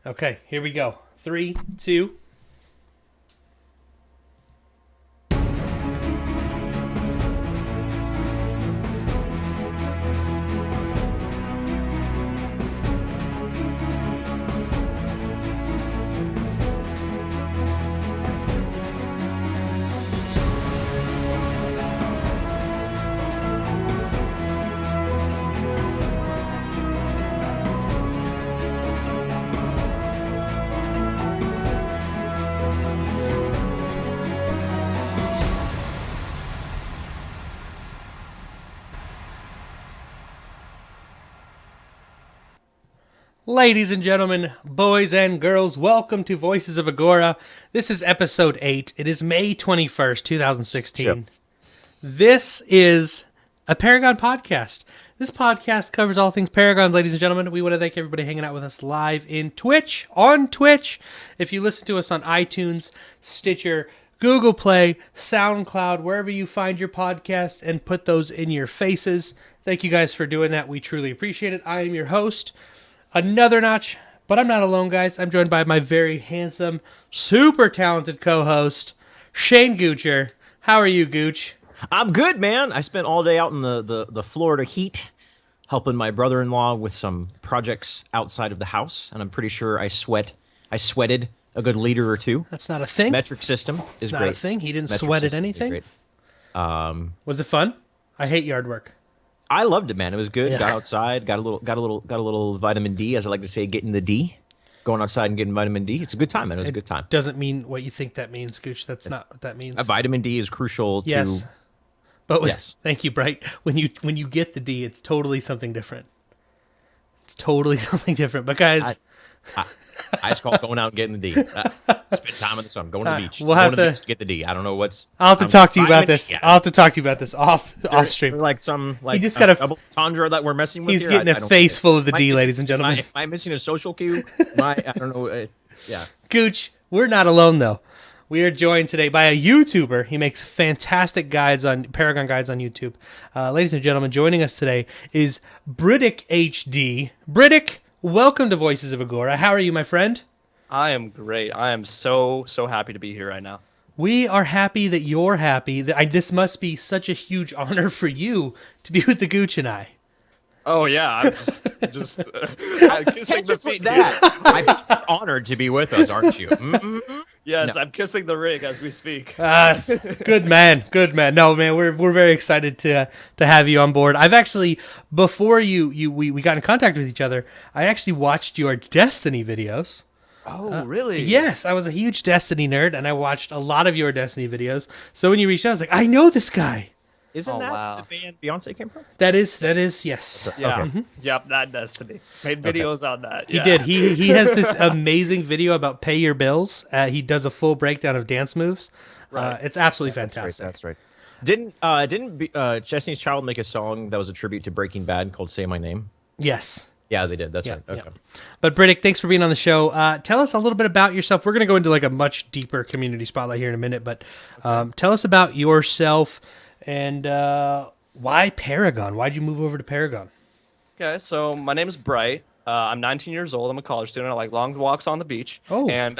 Okay, here we go. 3, 2. Ladies and gentlemen, boys and girls, welcome to Voices of Agora. This is episode 8. It is May 21st, 2016. Sure. This is a Paragon podcast. This podcast covers all things Paragons, ladies and gentlemen. We want to thank everybody hanging out with us live on Twitch. If you listen to us on iTunes, Stitcher, Google Play, SoundCloud, wherever you find your podcast, and put those in your faces. Thank you guys for doing that. We truly appreciate it. I am your host, Another Notch, but I'm not alone, guys. I'm joined by my very handsome, super talented co-host, Shane Goocher. How are you, Gooch? I'm good, man. I spent all day out in the Florida heat helping my brother-in-law with some projects outside of the house, and I'm pretty sure I sweated a good liter or two. That's not a thing. Metric system is It's not great. a thing. He didn't Metric sweat at system is anything. great. Was it fun? I hate yard work. I loved it, man. It was good. Yeah. Got outside, got a little vitamin D, as I like to say, getting the D. Going outside and getting vitamin D. It's a good time, man. It was a good time. Doesn't mean what you think that means, Gooch. That's not what that means. A vitamin D is crucial Yes. to. But Yes. thank you, Bright. When you get the D, it's totally something different. It's totally something different. But guys, I just call it going out and getting the D. Spend time in the sun. Going to the beach. we'll Going have to the to- beach to get the D. I don't know what's. I'll have to talk to you about vitamin this. D, yeah. I'll have to talk to you about this off Is stream. there like some just got a- double tundra that we're messing with He's here? getting I a don't face get it. full of the Am I D, missing- ladies and gentlemen. Am I missing a social cue? I don't know. Yeah. Gooch, we're not alone though. We are joined today by a YouTuber. He makes fantastic guides on Paragon guides on YouTube. Ladies and gentlemen, joining us today is Briddick HD. Briddick, welcome to Voices of Agora. How are you, my friend? I am great. I am so happy to be here right now. We are happy that you're happy. This must be such a huge honor for you to be with the Gooch and I. Oh yeah, I'm just kissing the What's feet. that? I'm honored to be with us, aren't you? Yes, No. I'm kissing the ring as we speak. Good man, good man. No, man, we're very excited to have you on board. I've actually, before we got in contact with each other, I actually watched your Destiny videos. Oh really? Yes, I was a huge Destiny nerd, and I watched a lot of your Destiny videos. So when you reached out, I was like, I know this guy. Isn't Oh, that wow. the band Beyonce came from? That is, yes. Yeah. Okay. Yep. That Destiny. Made videos on that. He did. He has this amazing video about pay your bills. He does a full breakdown of dance moves. Right. It's absolutely fantastic. That's right. Didn't Destiny's Child make a song that was a tribute to Breaking Bad called "Say My Name"? Yes. Yeah, they did. That's Yeah, right. Okay. yeah. But Briddick, thanks for being on the show. Tell us a little bit about yourself. We're going to go into like a much deeper community spotlight here in a minute, but tell us about yourself and why Paragon? Why'd you move over to Paragon? Okay, so my name is Bright. I'm 19 years old. I'm a college student. I like long walks on the beach. Oh. And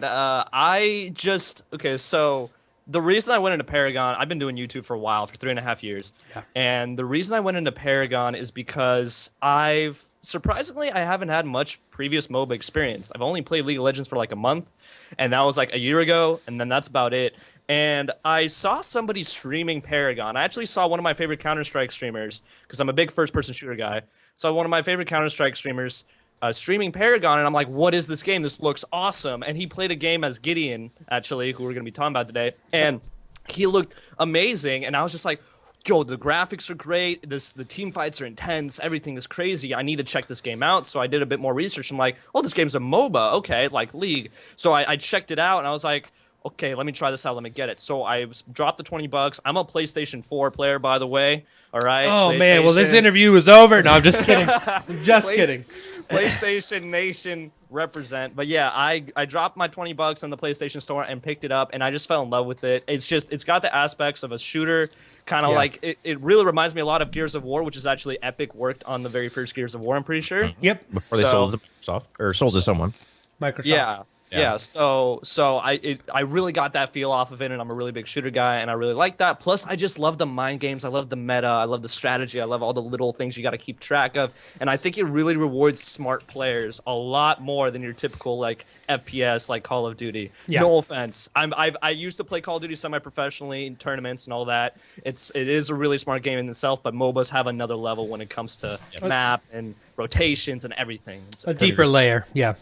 I just So the reason I went into Paragon, I've been doing YouTube for a while, for 3.5 years. Yeah. And the reason I went into Paragon is because I haven't had much previous MOBA experience. I've only played League of Legends for like a month, and that was like a year ago, and then that's about it. And I saw somebody streaming Paragon. I actually saw one of my favorite Counter-Strike streamers, because I'm a big first-person shooter guy. Saw one of my favorite Counter-Strike streamers streaming Paragon, and I'm like, what is this game? This looks awesome. And he played a game as Gideon, actually, who we're going to be talking about today. And he looked amazing, and I was just like, yo, the graphics are great. The team fights are intense. Everything is crazy. I need to check this game out. So I did a bit more research. I'm like, oh, this game's a MOBA. Okay, like League. So I checked it out, and I was like, okay, let me try this out. Let me get it. So I dropped the $20. I'm a PlayStation 4 player, by the way. All right. Oh man, well this interview is over. No, I'm just kidding. I'm just kidding. PlayStation Nation represent. But yeah, I dropped my $20 in the PlayStation Store and picked it up, and I just fell in love with it. It's got the aspects of a shooter, kind of like it really reminds me a lot of Gears of War, which is actually Epic worked on the very first Gears of War, I'm pretty sure. Yep. Before they sold it to Microsoft or sold to someone. Microsoft. Yeah. So I really got that feel off of it, and I'm a really big shooter guy, and I really like that. Plus, I just love the mind games. I love the meta. I love the strategy. I love all the little things you got to keep track of, and I think it really rewards smart players a lot more than your typical like FPS like Call of Duty. Yeah. No offense. I used to play Call of Duty semi-professionally in tournaments and all that. It is a really smart game in itself, but MOBAs have another level when it comes to map and rotations and everything. It's A deeper layer. Yeah.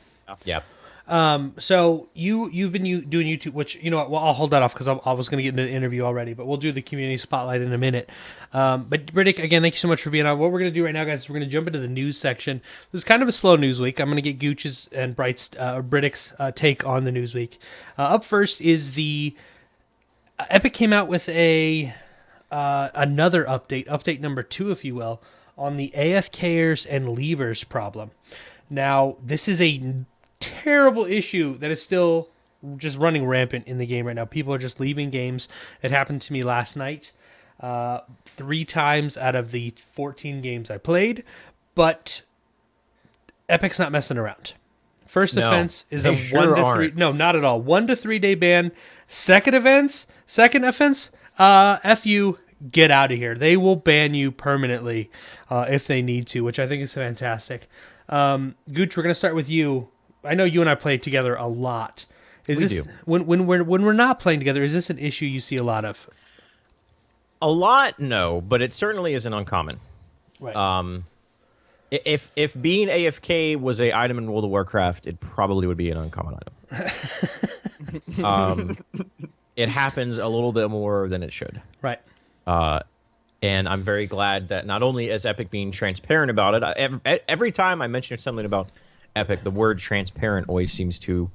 Yeah. So you've been doing YouTube, which you know what? Well, I'll hold that off because I was going to get into the interview already, but we'll do the community spotlight in a minute. But Riddick, again, thank you so much for being on. What we're going to do right now, guys, is we're going to jump into the news section. This is kind of a slow news week. I'm going to get Gooch's and Riddick's take on the news week. Up first is the Epic came out with another update number 2, if you will, on the AFKers and leavers problem. Now, this is a terrible issue that is still just running rampant in the game right now. People are just leaving games. It happened to me last night 3 times out of the 14 games I played, but Epic's not messing around. First offense is a 1 to 3. No, not at all. 1 to 3 day ban. Second offense, F you, get out of here. They will ban you permanently if they need to, which I think is fantastic. Gooch, we're going to start with you. I know you and I play together a lot. When we're not playing together, is this an issue you see a lot of? A lot, no, but it certainly isn't uncommon. Right. If being AFK was a item in World of Warcraft, it probably would be an uncommon item. It happens a little bit more than it should. Right. And I'm very glad that not only is Epic being transparent about it, every time I mention something about Epic, the word transparent always seems to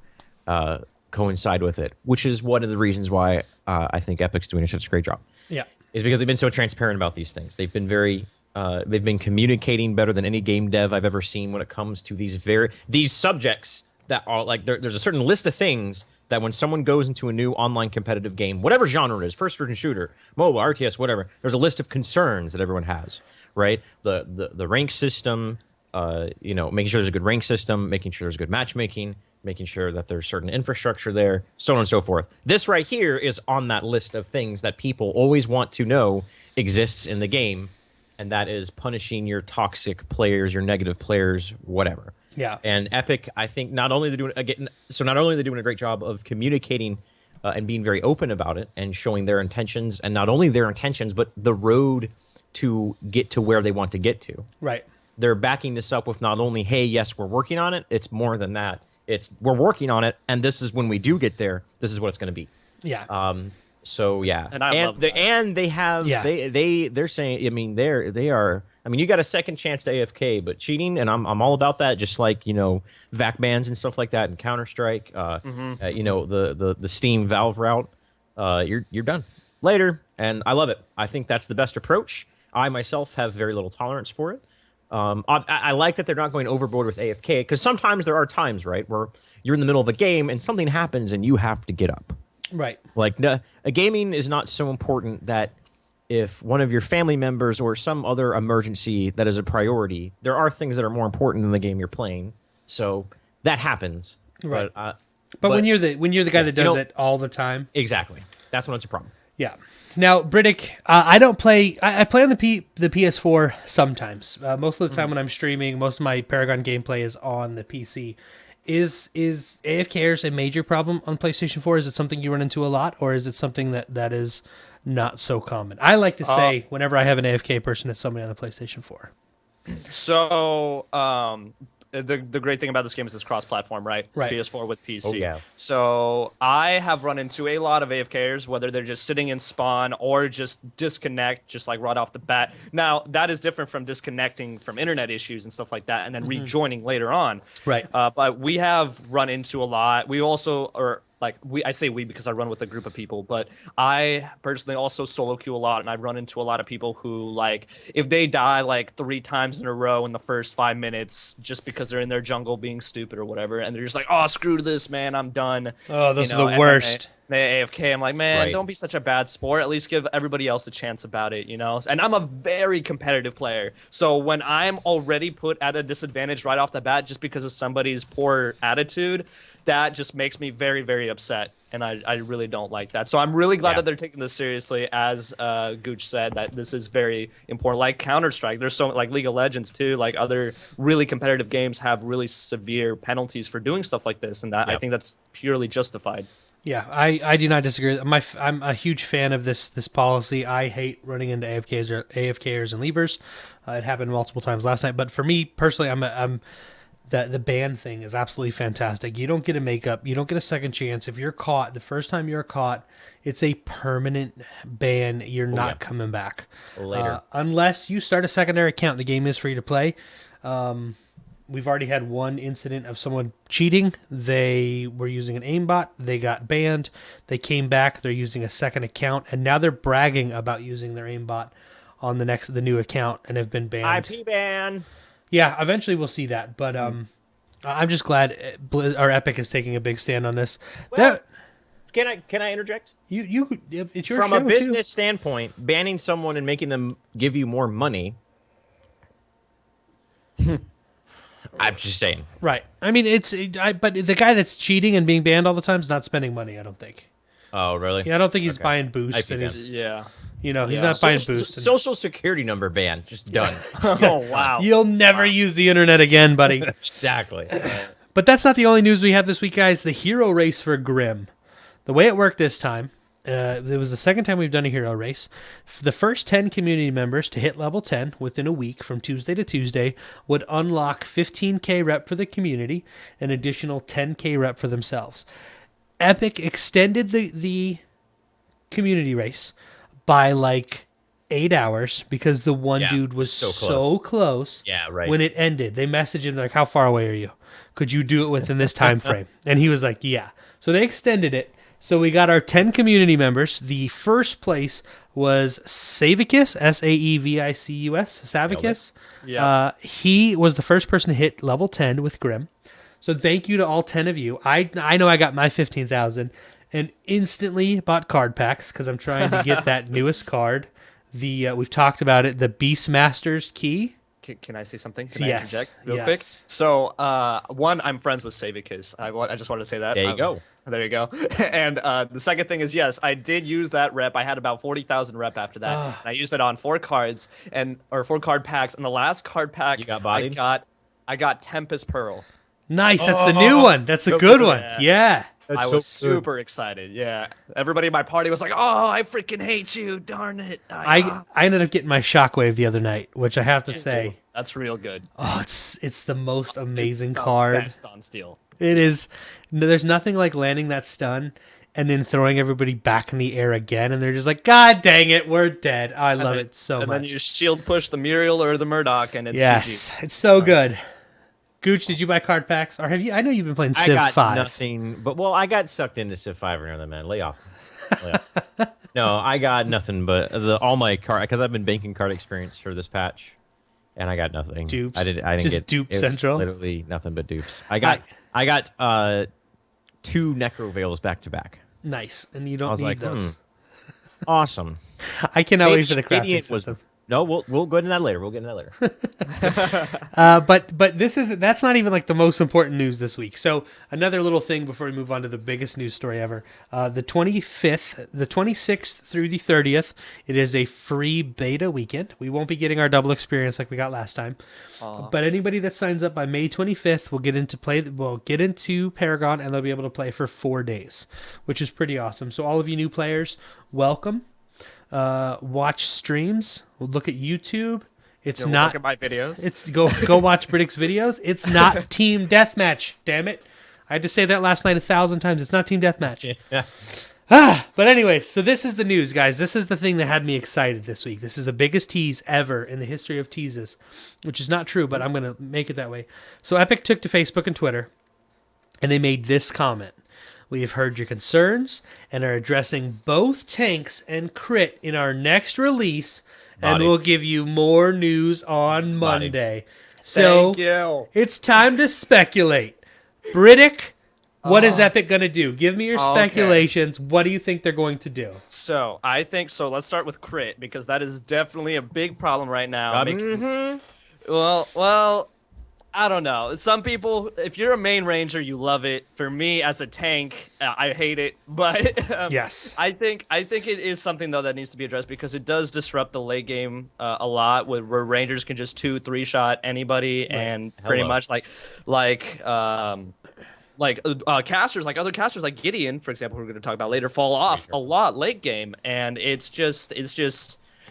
coincide with it, which is one of the reasons why I think Epic's doing such a great job. Yeah. Is because they've been so transparent about these things. They've been they've been communicating better than any game dev I've ever seen when it comes to these subjects that are like, there's a certain list of things that when someone goes into a new online competitive game, whatever genre it is, first-person shooter, mobile, RTS, whatever, there's a list of concerns that everyone has, right? The rank system, making sure there's a good rank system, making sure there's good matchmaking, making sure that there's certain infrastructure there, so on and so forth. This right here is on that list of things that people always want to know exists in the game, and that is punishing your toxic players, your negative players, whatever. Yeah. And Epic, I think, not only are they doing a great job of communicating and being very open about it and showing their intentions, and not only their intentions, but the road to get to where they want to get to. Right. They're backing this up with not only, hey, yes, we're working on it. It's more than that. It's we're working on it, and this is when we do get there. This is what it's going to be. Yeah. So yeah, And I love that. And they have they're saying. I mean, they are. I mean, you got a second chance to AFK, but cheating, and I'm all about that. Just like VAC bans and stuff like that, and Counter Strike. The Steam Valve route. You're done later, and I love it. I think that's the best approach. I myself have very little tolerance for it. I like that they're not going overboard with AFK, because sometimes there are times, right, where you're in the middle of a game and something happens and you have to get up. Right. Like, a gaming is not so important that if one of your family members or some other emergency that is a priority, there are things that are more important than the game you're playing. So that happens. Right. But when you're the guy that does it all the time, exactly, that's when it's a problem. Yeah. Now, Briddick, I don't play. I play on the PS4 sometimes. Most of the time when I'm streaming, most of my Paragon gameplay is on the PC. Is AFKers a major problem on PlayStation 4? Is it something you run into a lot, or is it something that is not so common? I like to say whenever I have an AFK person, it's somebody on the PlayStation 4. So, the great thing about this game is it's cross-platform, right? It's Right. PS4 with PC. Oh, yeah. So I have run into a lot of AFKers, whether they're just sitting in spawn or just disconnect, just like right off the bat. Now, that is different from disconnecting from internet issues and stuff like that, and then rejoining later on. Right. But we have run into a lot. We also are like I say we because I run with a group of people, but I personally also solo queue a lot, and I've run into a lot of people who, like, if they die like 3 times in a row in the first 5 minutes just because they're in their jungle being stupid or whatever, and they're just like, oh, screw this, man, I'm done. Oh, those You are know, the and then worst. they AFK. I'm like, man, Right. don't be such a bad sport. At least give everybody else a chance about it, you know? And I'm a very competitive player. So when I'm already put at a disadvantage right off the bat just because of somebody's poor attitude, that just makes me very, very upset. And I really don't like that. So I'm really glad Yeah. that they're taking this seriously, as Gooch said, that this is very important. Like Counter-Strike, there's so, like League of Legends too, like other really competitive games have really severe penalties for doing stuff like this. And that I Yep. think that's purely justified. Yeah, I do not disagree. I'm a huge fan of this policy. I hate running into AFKers and Leavers. It happened multiple times last night. But for me personally, I'm the ban thing is absolutely fantastic. You don't get a makeup. You don't get a second chance. If you're caught, the first time you're caught, it's a permanent ban. You're not yeah. coming back. Later. Unless you start a secondary account. The game is free to play. We've already had one incident of someone cheating. They were using an aimbot. They got banned. They came back. They're using a second account, and now they're bragging about using their aimbot on the new account and have been banned. IP ban. Yeah, eventually we'll see that. But I'm just glad Epic is taking a big stand on this. Well, Can I interject? It's your From show a business too. standpoint, banning someone and making them give you more money. I'm just saying. Right. I mean, but the guy that's cheating and being banned all the time is not spending money. I don't think. Oh, really? Yeah, I don't think he's Okay. buying boosts. IP And he's, Yeah. he's Yeah. not buying Social, boosts. and- social security number ban. Just done. Oh wow. You'll never use the internet again, buddy. Exactly. But that's not the only news we have this week, guys. The hero race for Grimm. The way it worked this time, it was the second time we've done a hero race. The first 10 community members to hit level 10 within a week from Tuesday to Tuesday would unlock 15k rep for the community, an additional 10k rep for themselves. Epic extended the community race by like 8 hours because the one Yeah, dude was so so close. Yeah, right. When it ended, they messaged him like, "How far away are you? Could you do it within this time frame?" And he was like, "Yeah." So they extended it. So we got our 10 community members. The first place was Savicus, Saevicus, Savicus. Yeah. He was the first person to hit level 10 with Grimm. So thank you to all 10 of you. I know I got my 15,000 and instantly bought card packs because I'm trying to get that newest card. We've talked about it, the Beastmaster's key. Can I say something? Can I Yes, interject real yes. quick? So, one, I'm friends with Savicus. I just wanted to say that. There you go. There you go. And the second thing is, yes, I did use that rep. I had about 40,000 rep after that. And I used it on 4 cards or 4 card packs. And the last card pack, You got bodied? I got Tempest Pearl. Nice, that's the new one. That's a good one. Yeah. I was super excited. Yeah, everybody in my party was like, "Oh, I freaking hate you! Darn it!" I ended up getting my Shockwave the other night, which I have to say, That's real good. oh, it's the most amazing It's the card. best on Steel. It is. No, there's nothing like landing that stun and then throwing everybody back in the air again, and they're just like, "God dang it, we're dead." Oh, I love it so And much. then you shield push the Muriel or the Murdoch, and it's Yes, GG. it's so good. Gooch, did you buy card packs, or have you? I know you've been playing I Civ got 5. nothing, but I got sucked into Civ 5 or another, man. Lay off. No, I got nothing but all my card because I've been banking card experience for this patch, and I got nothing. Dupes? I didn't Just get dupe it was central? Literally nothing but dupes. I got 2 Necro Veils back to back. Nice, and you I don't was need like, those. Awesome. I cannot wait for the crafting Radiant system. No, we'll go into that later. We'll get into that later. But that's not even like the most important news this week. So another little thing before we move on to the biggest news story ever. The 25th, the 26th through the 30th, it is a free beta weekend. We won't be getting our double experience like we got last time. But anybody that signs up by May 25th will get into Paragon, and they'll be able to play for 4 days, which is pretty awesome. So all of you new players, welcome. Watch streams. We'll look at YouTube. It's Look not. at my videos. It's go watch Britick's videos. It's not team deathmatch. Damn it! I had to say that last night 1,000 times. It's not team deathmatch. Yeah. But anyways, so this is the news, guys. This is the thing that had me excited this week. This is the biggest tease ever in the history of teases, which is not true, but I'm gonna make it that way. So Epic took to Facebook and Twitter, and they made this comment. We have heard your concerns and are addressing both tanks and crit in our next release, and Body. we'll give you more news on Body. Monday. So Thank you. it's time to speculate. Britick, what is Epic going to do? Give me your Okay. speculations. What do you think they're going to do? So I think so. Let's start with crit because that is definitely a big problem right now. Well, I don't know. Some people, if you're a main ranger, you love it. For me, as a tank, I hate it. But Yes. I think it is something though that needs to be addressed because it does disrupt the late game a lot, where rangers can just 2-3 shot anybody and pretty Hello. much casters, like other casters, like Gideon, for example, who we're going to talk about later, fall off a lot late game, and it's just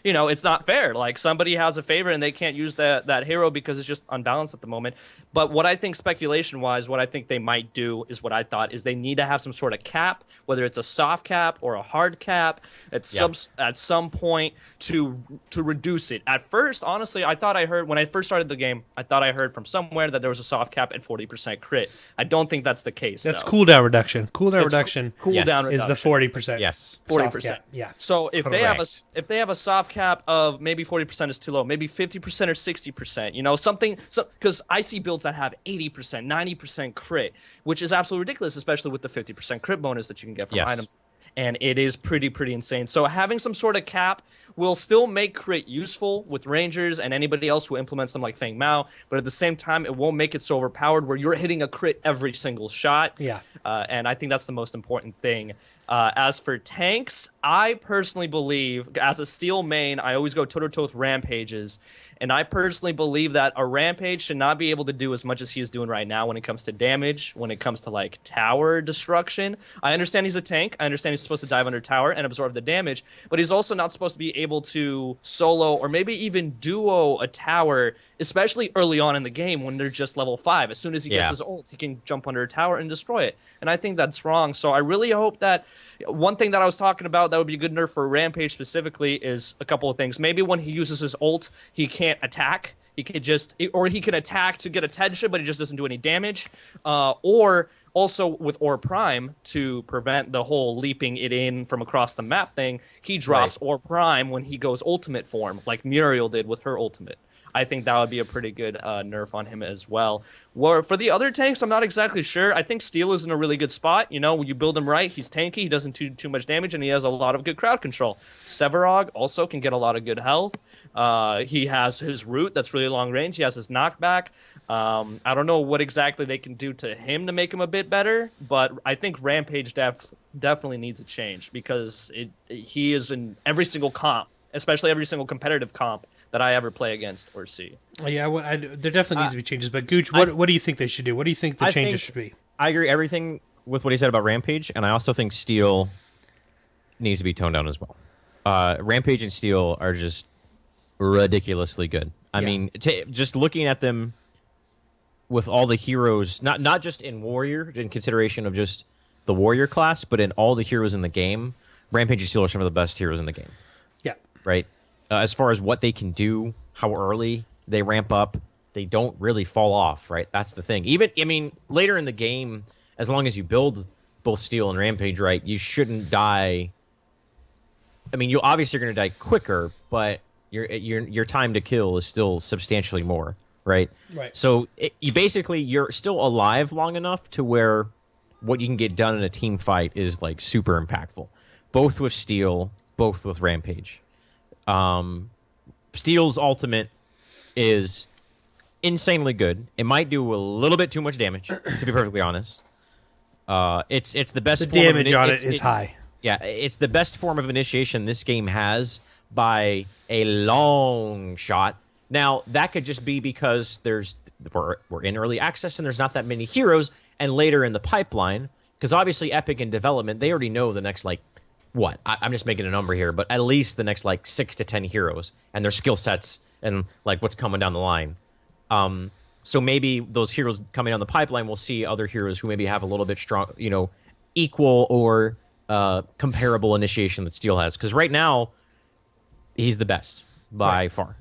it's not fair. Like somebody has a favorite and they can't use that hero because it's just unbalanced at the moment. But what I think speculation wise, what I think they might do is what I thought is they need to have some sort of cap, whether it's a soft cap or a hard cap at some point to reduce it. At first, honestly, I thought I heard when I first started the game, I thought I heard from somewhere that there was a soft cap at 40% crit. I don't think that's the case. That's though. cooldown reduction. Cooldown It's reduction cooldown is the reduction. 40%. Yes. 40%. Yeah. So if Correct. they have a soft cap of maybe 40% is too low, maybe 50% or 60%, something, because I see builds that have 80%, 90% crit, which is absolutely ridiculous, especially with the 50% crit bonus that you can get from Yes. items. And it is pretty insane. So having some sort of cap will still make crit useful with rangers and anybody else who implements them like Feng Mao, but at the same time, it won't make it so overpowered where you're hitting a crit every single shot. Yeah. And I think that's the most important thing. As for tanks, I personally believe, as a steel main, I always go toe-to-toe with rampages. And I personally believe that a rampage should not be able to do as much as he is doing right now when it comes to damage, when it comes to like tower destruction. I understand he's a tank. I understand he's supposed to dive under tower and absorb the damage, but he's also not supposed to be able to solo or maybe even duo a tower, especially early on in the game when they're just level 5. As soon as he gets Yeah. his ult, he can jump under a tower and destroy it. And I think that's wrong. So I really hope that one thing that I was talking about that would be a good nerf for Rampage specifically is a couple of things. Maybe when he uses his ult, he can't attack. He can he can attack to get attention, but he just doesn't do any damage. Or also with Or Prime, to prevent the whole leaping it in from across the map thing, he drops Or Prime when he goes ultimate form, like Muriel did with her ultimate. I think that would be a pretty good nerf on him as well. For the other tanks, I'm not exactly sure. I think Steel is in a really good spot. When you build him right, he's tanky, he doesn't do too much damage, and he has a lot of good crowd control. Sevarog also can get a lot of good health. He has his root that's really long range. He has his knockback. I don't know what exactly they can do to him to make him a bit better, but I think Rampage definitely needs a change because he is in every single comp, especially every single competitive comp that I ever play against or see. Yeah, there definitely needs to be changes. But Gooch, what do you think they should do? What do you think the changes should be? I agree everything with what he said about Rampage, and I also think Steel needs to be toned down as well. Rampage and Steel are just ridiculously good. I mean, just looking at them with all the heroes, not just in Warrior, in consideration of just the Warrior class, but in all the heroes in the game, Rampage and Steel are some of the best heroes in the game. Yeah. Right? As far as what they can do, how early they ramp up, they don't really fall off, right? That's the thing. Later in the game, as long as you build both Steel and Rampage right, you shouldn't die. I mean, you obviously are going to die quicker, but your time to kill is still substantially more, right? Right. So you're still alive long enough to where what you can get done in a team fight is like super impactful, both with Steel, both with Rampage. Steel's ultimate is insanely good. It might do a little bit too much damage, to be perfectly honest. It's the best. The form of damage on it is high. Yeah, it's the best form of initiation this game has by a long shot. Now that could just be because we're in early access and there's not that many heroes, and later in the pipeline, because obviously Epic in development, they already know the next I'm just making a number here, but at least the next 6 to 10 heroes and their skill sets and what's coming down the line. So maybe those heroes coming down the pipeline will see other heroes who maybe have a little bit strong, equal or comparable initiation that Steel has. Because right now, he's the best by far.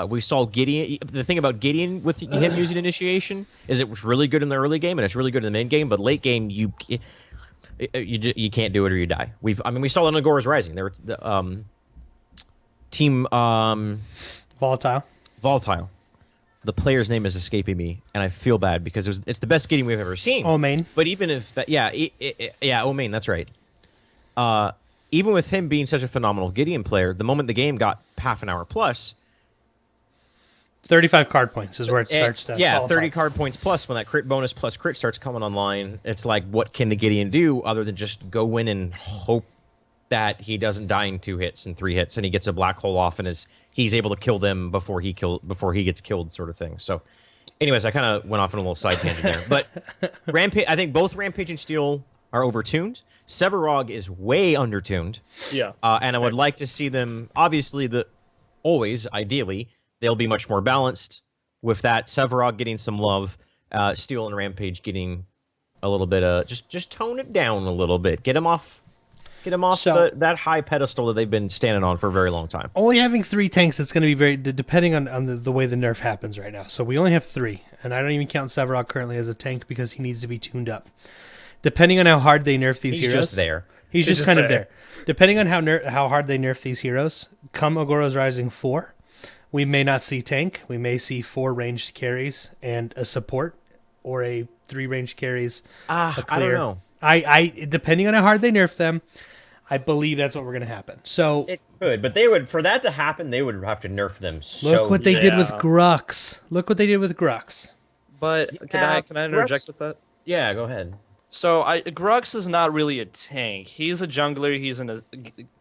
We saw Gideon. The thing about Gideon with him using initiation is it was really good in the early game and it's really good in the mid game, but late game You can't do it or you die. We saw it on Agora's Rising. There was the team Volatile. Volatile. The player's name is escaping me, and I feel bad because it's the best Gideon we've ever seen. Omain. But even if that, yeah, Omain, that's right. Even with him being such a phenomenal Gideon player, the moment the game got half an hour plus, 35 card points is where it starts to yeah, fall 30 apart. card points plus when that crit bonus plus crit starts coming online. It's like, what can the Gideon do other than just go in and hope that he doesn't die in 2 hits and 3 hits and he gets a black hole off and he's able to kill them before he gets killed, sort of thing. So anyways, I kind of went off on a little side tangent there. But Rampage, I think both Rampage and Steel are overtuned. Sevarog is way undertuned. Yeah. And I would like to see them, obviously, ideally, they'll be much more balanced. With that, Sevarog getting some love, Steel and Rampage getting a little bit of, just tone it down a little bit. Get them off that high pedestal that they've been standing on for a very long time. Only having 3 tanks, it's going to be very, depending on the way the nerf happens right now. So we only have 3, and I don't even count Sevarog currently as a tank because he needs to be tuned up. Depending on how hard they nerf these heroes. He's just there. He's just kind of there. Depending on how hard they nerf these heroes, come Agora's Rising 4, we may not see tank. We may see 4 ranged carries and a support, or a 3 ranged carries. I don't know. I depending on how hard they nerf them, I believe that's what we're going to happen. So It could, but for that to happen, they would have to nerf them. look what they did with Grux. Look what they did with Grux. But can I interject with that? Yeah, go ahead. So Grux is not really a tank. He's a jungler. He's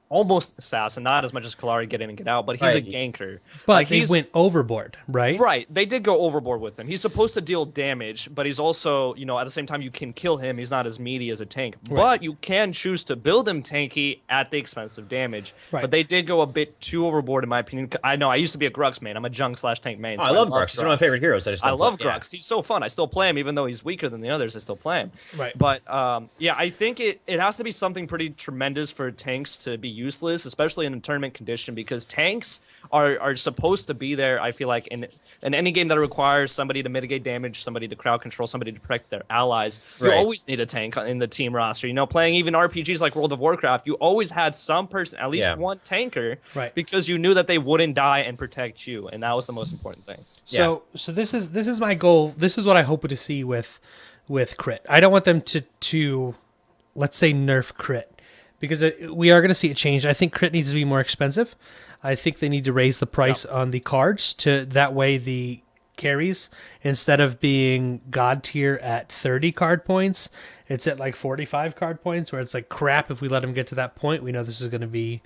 almost assassin, not as much as Kalari get in and get out, but he's a Right. ganker. But he went overboard, right? Right. They did go overboard with him. He's supposed to deal damage, but he's also, at the same time, you can kill him. He's not as meaty as a tank. Right. But you can choose to build him tanky at the expense of damage. Right. But they did go a bit too overboard, in my opinion. I know, I used to be a Grux main. I'm a junk/tank main. Oh, so I love Grux. He's one of my favorite heroes. I love Grux. He's so fun. I still play him, even though he's weaker than the others. I still play him. Right. But I think it has to be something pretty tremendous for tanks to be useless, especially in a tournament condition, because tanks are supposed to be there. I feel like in any game that requires somebody to mitigate damage, somebody to crowd control, somebody to protect their allies, you Right. always need a tank in the team roster. Playing even RPGs like World of Warcraft, you always had some person, at least Yeah. one tanker, Right. because you knew that they wouldn't die and protect you, and that was the most important thing. So this is my goal. This is what I hope to see with crit. I don't want them to let's say nerf crit, because we are going to see it change. I think crit needs to be more expensive. I think they need to raise the price on the cards to that way the carries, instead of being god tier at 30 card points, it's at like 45 card points, where it's like, crap, if we let them get to that point, we know this is going to be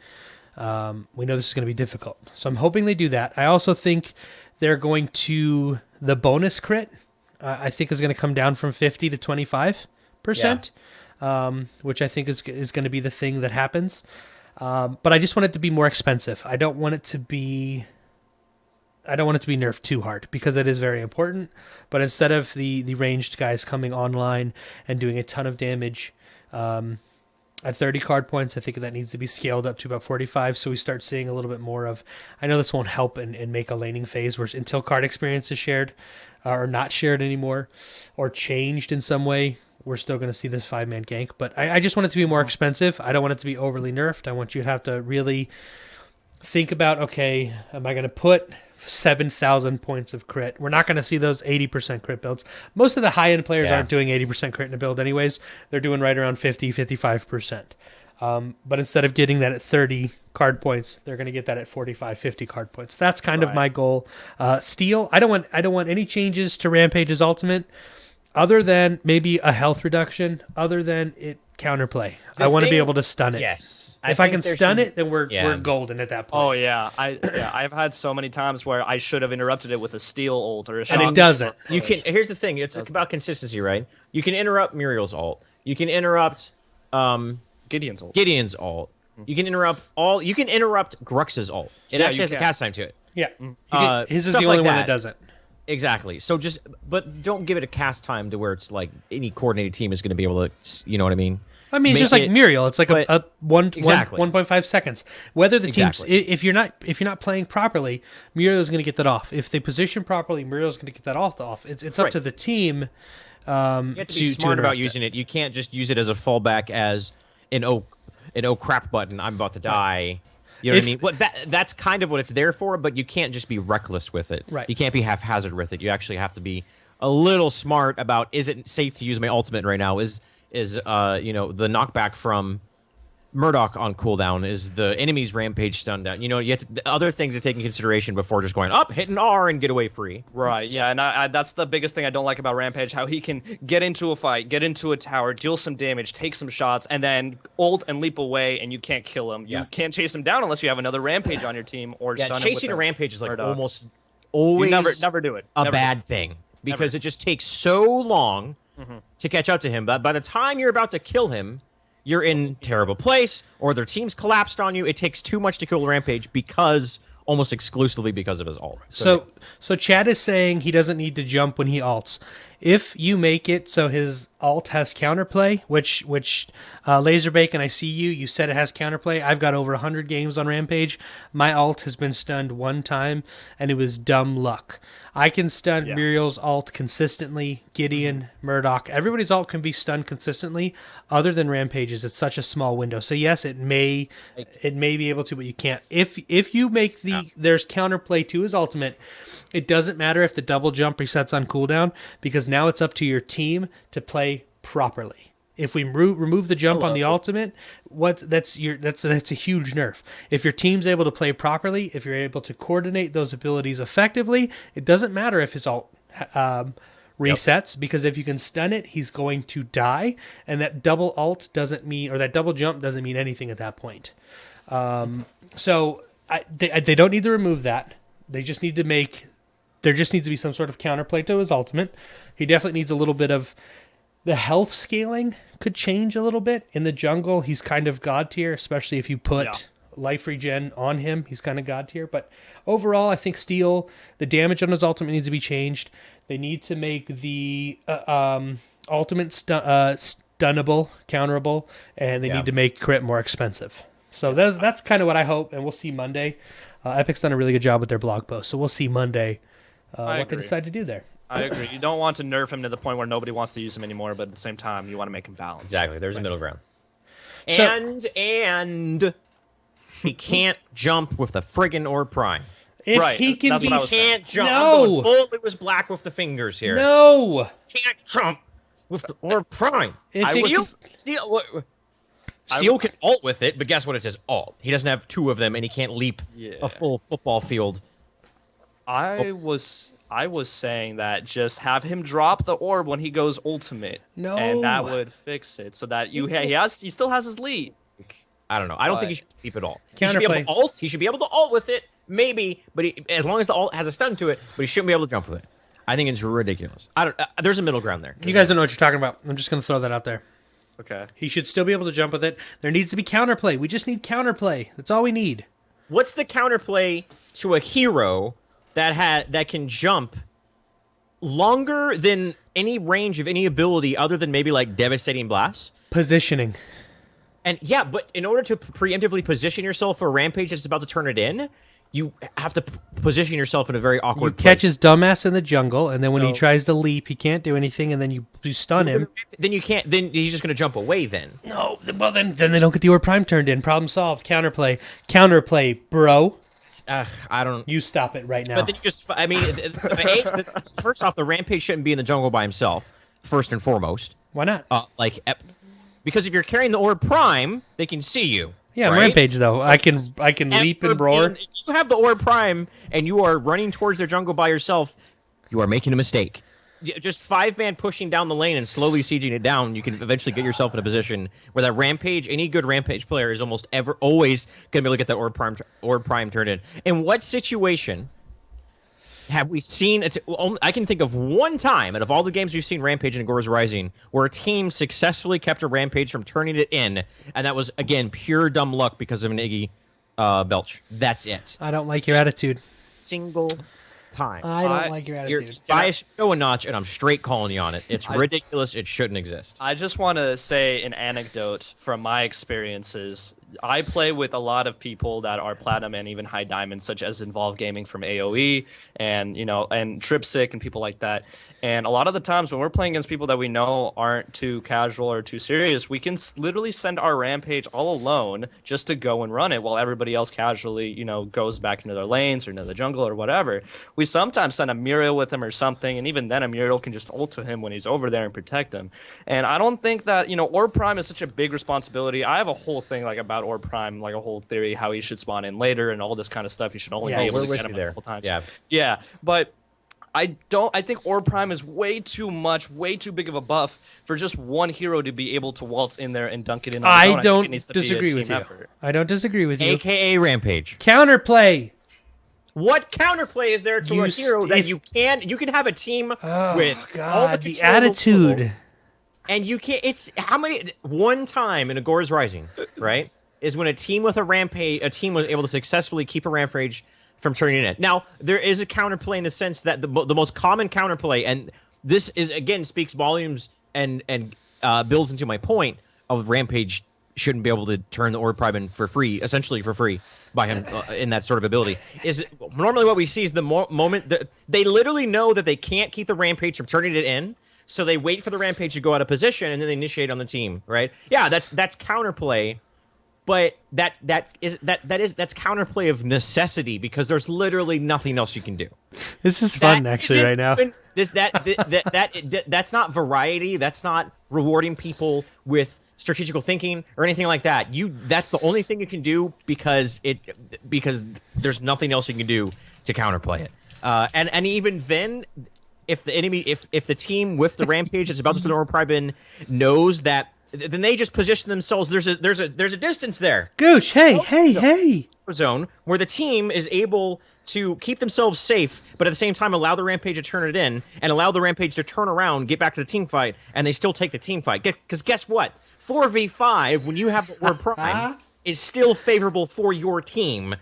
difficult. So I'm hoping they do that. I also think they're going to, the bonus crit, I think is going to come down from 50 to 25%, which I think is going to be the thing that happens. But I just want it to be more expensive. I don't want it to be nerfed too hard, because that is very important. But instead of the ranged guys coming online and doing a ton of damage at 30 card points, I think that needs to be scaled up to about 45, so we start seeing a little bit more of, I know this won't help and make a laning phase, where until card experience is shared or not shared anymore or changed in some way, we're still going to see this 5-man gank. But I just want it to be more expensive. I don't want it to be overly nerfed. I want you to have to really think about, okay, am I going to put 7,000 points of crit? We're not going to see those 80% crit builds. Most of the high-end players aren't doing 80% crit in a build anyways. They're doing right around 50, 55%. But instead of getting that at 30 card points, they're going to get that at 45, 50 card points. That's kind of my goal. Steel, I don't want any changes to Rampage's ultimate, other than maybe a health reduction, other than it counterplay. I want to be able to stun it. Yes. If I can stun it, then we're golden at that point. Oh yeah, I've had so many times where I should have interrupted it with a steel ult or a And it shock. doesn't. You can. Here's the thing. It's about consistency, right? You can interrupt Muriel's ult. You can interrupt Gideon's ult. Gideon's ult. You can interrupt all. You can interrupt Grux's ult. It Yeah, actually you has a can. cast time to it. Yeah. His is stuff the only like one that. that doesn't. Exactly. So but don't give it a cast time to where it's like any coordinated team is going to be able to. You know what I mean? I mean, it's Make just like it- Muriel. It's like but- a 1.5 seconds. Whether the teams, Exactly. if you're not playing properly, Muriel is going to get that off. If they position properly, Muriel is going to get that off. It's up Right. to the team You have to be smart about using it. You can't just use it as a fallback as an oh crap button. I'm about to die. You know what I mean? What that's kind of what it's there for, but you can't just be reckless with it. Right. You can't be haphazard with it. You actually have to be a little smart about, is it safe to use my ultimate right now? Is the knockback from Murdoch on cooldown? Is the enemy's rampage stun down? You have other things to take into consideration before just going up, hit an R, and get away free. Right, yeah, and I that's the biggest thing I don't like about Rampage, how he can get into a fight, get into a tower, deal some damage, take some shots, and then ult and leap away, and you can't kill him. You can't chase him down unless you have another Rampage on your team, or stun him chasing with a Rampage is like Murdoch. almost always You never do it. a bad thing, because it just takes so long to catch up to him. But by the time you're about to kill him, you're in terrible place, or their team's collapsed on you. It takes too much to kill the Rampage almost exclusively because of his ult. So Chad is saying he doesn't need to jump when he ults. If you make it so his ult has counterplay, which Laserbacon, I see you said it has counterplay. I've got over 100 games on Rampage. My ult has been stunned one time, and it was dumb luck. I can stun Muriel's ult consistently, Gideon, Murdoch. Everybody's ult can be stunned consistently, other than Rampage's. It's such a small window. So yes, it may be able to, but you can't. If you make there's counterplay to his ultimate, it doesn't matter if the double jump resets on cooldown, because now it's up to your team to play properly. If we remove the jump on the ultimate, that's a huge nerf. If your team's able to play properly, if you're able to coordinate those abilities effectively, it doesn't matter if his ult resets, because if you can stun it, he's going to die, and that double ult doesn't mean, or that double jump doesn't mean anything at that point. So they don't need to remove that. They just need to there just needs to be some sort of counterplay to his ultimate. He definitely needs a little bit of the health scaling could change a little bit. In the jungle, he's kind of god tier, especially if you put life regen on him. He's kind of god tier. But overall, I think Steel, the damage on his ultimate needs to be changed. They need to make the ultimate stunnable, counterable, and they need to make crit more expensive. So that's kind of what I hope, and we'll see Monday. Epic's done a really good job with their blog post, so we'll see Monday what they decide to do there. I agree. You don't want to nerf him to the point where nobody wants to use him anymore, but at the same time, you want to make him balanced. Exactly. There's a middle ground. And he can't jump with the friggin' Orb Prime. If he can he can't jump. No. I'm going full Lewis Black with the fingers here. No. Can't jump with the Orb Prime. Steel can ult with it, but guess what? It says ult. He doesn't have two of them, and he can't leap a full football field. I was saying that just have him drop the orb when he goes ultimate. No. And that would fix it, so that he still has his lead. I don't know. I don't think he should leap at all. He Counterplay. should be able to ult. He should be able to ult with it, maybe, but as long as the ult has a stun to it, but he shouldn't be able to jump with it. I think it's ridiculous. There's a middle ground there. You guys don't know what you're talking about. I'm just going to throw that out there. Okay. He should still be able to jump with it. There needs to be counterplay. We just need counterplay. That's all we need. What's the counterplay to a hero that can jump longer than any range of any ability other than maybe like Devastating Blast? Positioning. And but in order to preemptively position yourself for a rampage that's about to turn it in, you have to position yourself in a very awkward place. Catch his dumbass in the jungle, and then when he tries to leap, he can't do anything, and then you stun him. Then you can't. Then he's just going to jump away. Then no. Well, then they don't get the Orb Prime turned in. Problem solved. Counterplay, bro. I don't. You stop it right now. But then you just. I mean, first off, the rampage shouldn't be in the jungle by himself. First and foremost. Why not? Because if you're carrying the Orb Prime, they can see you. Yeah, right? Rampage though. I can leap and roar. If you have the Orb Prime and you are running towards their jungle by yourself, you are making a mistake. Just 5-man pushing down the lane and slowly sieging it down, you can eventually get yourself in a position where that Rampage, any good Rampage player, is always going to be able to get that Orb Prime turned in. In what situation have we seen it? I can think of one time out of all the games we've seen Rampage and Aghora's Rising where a team successfully kept a Rampage from turning it in, and that was, again, pure dumb luck because of an Iggy Belch. That's it. I don't like your attitude. Single time. I don't like your attitude. You're biased so a notch, and I'm straight calling you on it. It's ridiculous. It shouldn't exist. I just want to say an anecdote from my experiences. I play with a lot of people that are platinum and even high diamond, such as Involve Gaming from AOE and and Tripsic and people like that. And a lot of the times when we're playing against people that we know aren't too casual or too serious, we can literally send our rampage all alone just to go and run it while everybody else casually, goes back into their lanes or into the jungle or whatever. We sometimes send a Muriel with him or something, and even then a Muriel can just ult to him when he's over there and protect him. And I don't think that, Orb Prime is such a big responsibility. I have a whole thing like about Orb Prime, like a whole theory how he should spawn in later and all this kind of stuff. You should only be able to get him a couple times. Yeah, but I think Orb Prime is way too big of a buff for just one hero to be able to waltz in there and dunk it in on his own. I don't disagree with you. Effort. I don't disagree with you. AKA Rampage. Counterplay. What counterplay is there to a hero that you can have a team with all the attitude. And you can't. It's how many? One time in Agor's Rising, right, is when a team was able to successfully keep a Rampage from turning in. Now there is a counterplay in the sense that the most common counterplay, and this is again speaks volumes and builds into my point of Rampage shouldn't be able to turn the Orb Prime in for free, essentially for free, by him in that sort of ability. Is normally what we see is the moment that they literally know that they can't keep the Rampage from turning it in. So they wait for the Rampage to go out of position, and then they initiate on the team, right? Yeah, that's counterplay, but that's counterplay of necessity because there's literally nothing else you can do. This is fun, actually, right now. That's not variety. That's not rewarding people with strategical thinking or anything like that. That's the only thing you can do because there's nothing else you can do to counterplay it. And even then. If the team with the Rampage that's about to put the Orb Prime in knows that, then they just position themselves. There's a distance there. Gooch, hey. Zone where the team is able to keep themselves safe, but at the same time allow the Rampage to turn it in and allow the Rampage to turn around, get back to the team fight, and they still take the team fight. Because guess what? 4v5 when you have the Orb Prime is still favorable for your team,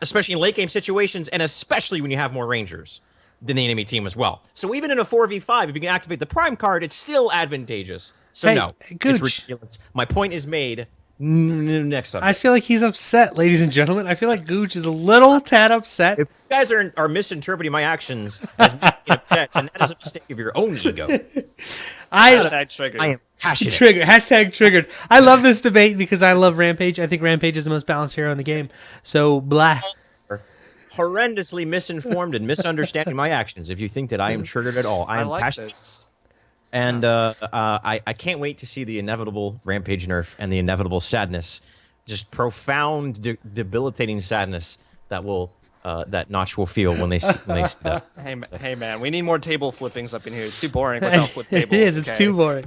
especially in late game situations, and especially when you have more Rangers than the enemy team as well. So even in a 4v5, if you can activate the Prime card, it's still advantageous. So it's ridiculous. My point is made. Next time. I feel like he's upset, ladies and gentlemen. I feel like Gooch is a little tad upset. If you guys are misinterpreting my actions as me being upset, then that is a mistake of your own ego. I am passionate. Triggered. I love this debate because I love Rampage. I think Rampage is the most balanced hero in the game. So, blah. Horrendously misinformed and misunderstanding my actions if you think that I am triggered at all. I am passionate. This. And I can't wait to see the inevitable Rampage nerf and the inevitable sadness, just profound, debilitating sadness that Notch will feel when they see that. Hey man, we need more table flippings up in here. It's too boring without flip tables. It is. It's too boring.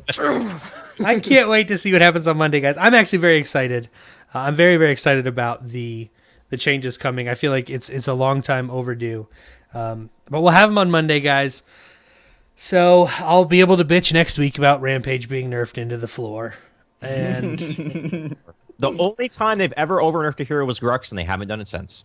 I can't wait to see what happens on Monday, guys. I'm actually very excited. I'm very, very excited about the changes coming. I feel like it's a long time overdue. But we'll have them on Monday, guys. So I'll be able to bitch next week about Rampage being nerfed into the floor. And the only time they've ever over-nerfed a hero was Grux, and they haven't done it since.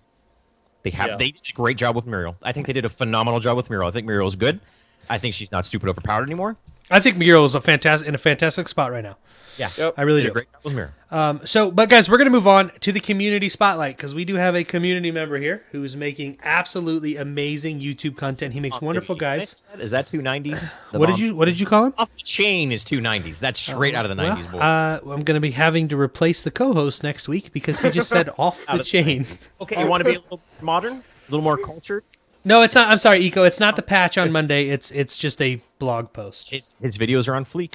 They did a great job with Muriel. I think they did a phenomenal job with Muriel. I think Muriel's good. I think she's not stupid overpowered anymore. I think Muriel is in a fantastic spot right now. Yeah, I really do. A great job with Muriel. But guys, we're going to move on to the community spotlight because we do have a community member here who is making absolutely amazing YouTube content. He makes wonderful guides. Is that 290s? What did you call him? Off the chain is 290s. That's straight out of the 90s, boys. I'm going to be having to replace the co-host next week because he just said off the chain. Okay, you want to be a little modern, a little more cultured? No, it's not. I'm sorry, Eco. It's not the patch on Monday. It's just a blog post. His videos are on fleek.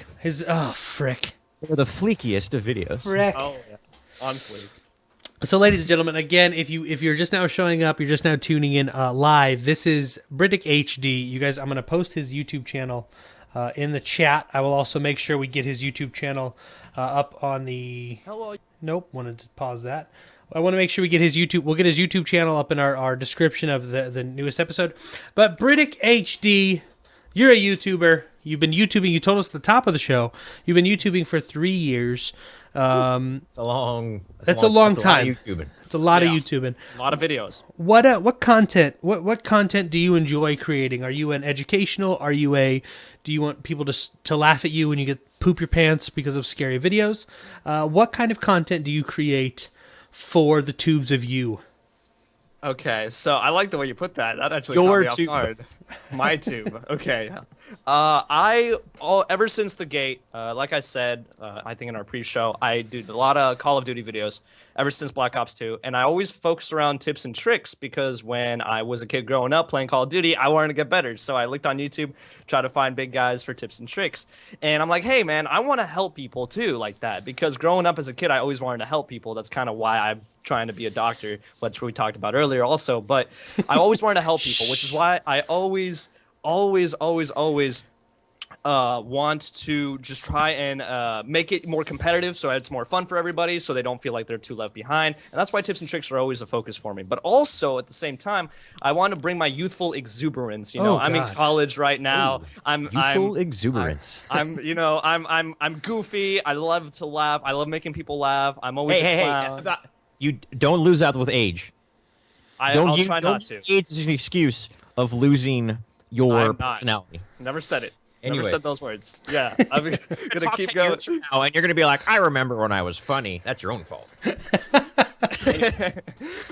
Frick. They're the fleekiest of videos. Frick. Oh, yeah. On fleek. So, ladies and gentlemen, again, if you're just now showing up, you're just now tuning in live. This is Britick HD. You guys, I'm going to post his YouTube channel in the chat. I will also make sure we get his YouTube channel up on the. Hello. Nope. Wanted to pause that. I want to make sure we get his YouTube. We'll get his YouTube channel up in our description of the newest episode. But Britick HD, you're a YouTuber. You've been YouTubing. You told us at the top of the show. You've been YouTubing for 3 years. That's a long time. It's a lot of YouTubing. A lot of videos. What content do you enjoy creating? Are you an educational? Do you want people to laugh at you when you poop your pants because of scary videos? What kind of content do you create for the tubes of you? Okay, so I like the way you put that. That actually Your caught me tube. off guard. My tube. Okay. Ever since the gate, like I said, I think in our pre-show, I do a lot of Call of Duty videos ever since Black Ops 2, and I always focused around tips and tricks because when I was a kid growing up playing Call of Duty, I wanted to get better. So I looked on YouTube, tried to find big guys for tips and tricks, and I'm like, hey man, I want to help people too, like that. Because growing up as a kid, I always wanted to help people. That's kind of why I'm trying to be a doctor, which we talked about earlier also. But I always wanted to help people, which is why I always want to just try and make it more competitive so it's more fun for everybody so they don't feel like they're too left behind. And that's why tips and tricks are always a focus for me. But also at the same time, I want to bring my youthful exuberance. You know, Oh, I'm in God. college right now. Youthful exuberance. I'm goofy. I love to laugh. I love making people laugh. I'm always a clown. You don't lose out with age. I'll try don't not to. use age as an excuse of losing your I'm not. personality. Never said it. Never Anyways. said those words. Yeah, I'm gonna Talk keep 10 going. years from now, and you're gonna be like, I remember when I was funny. That's your own fault.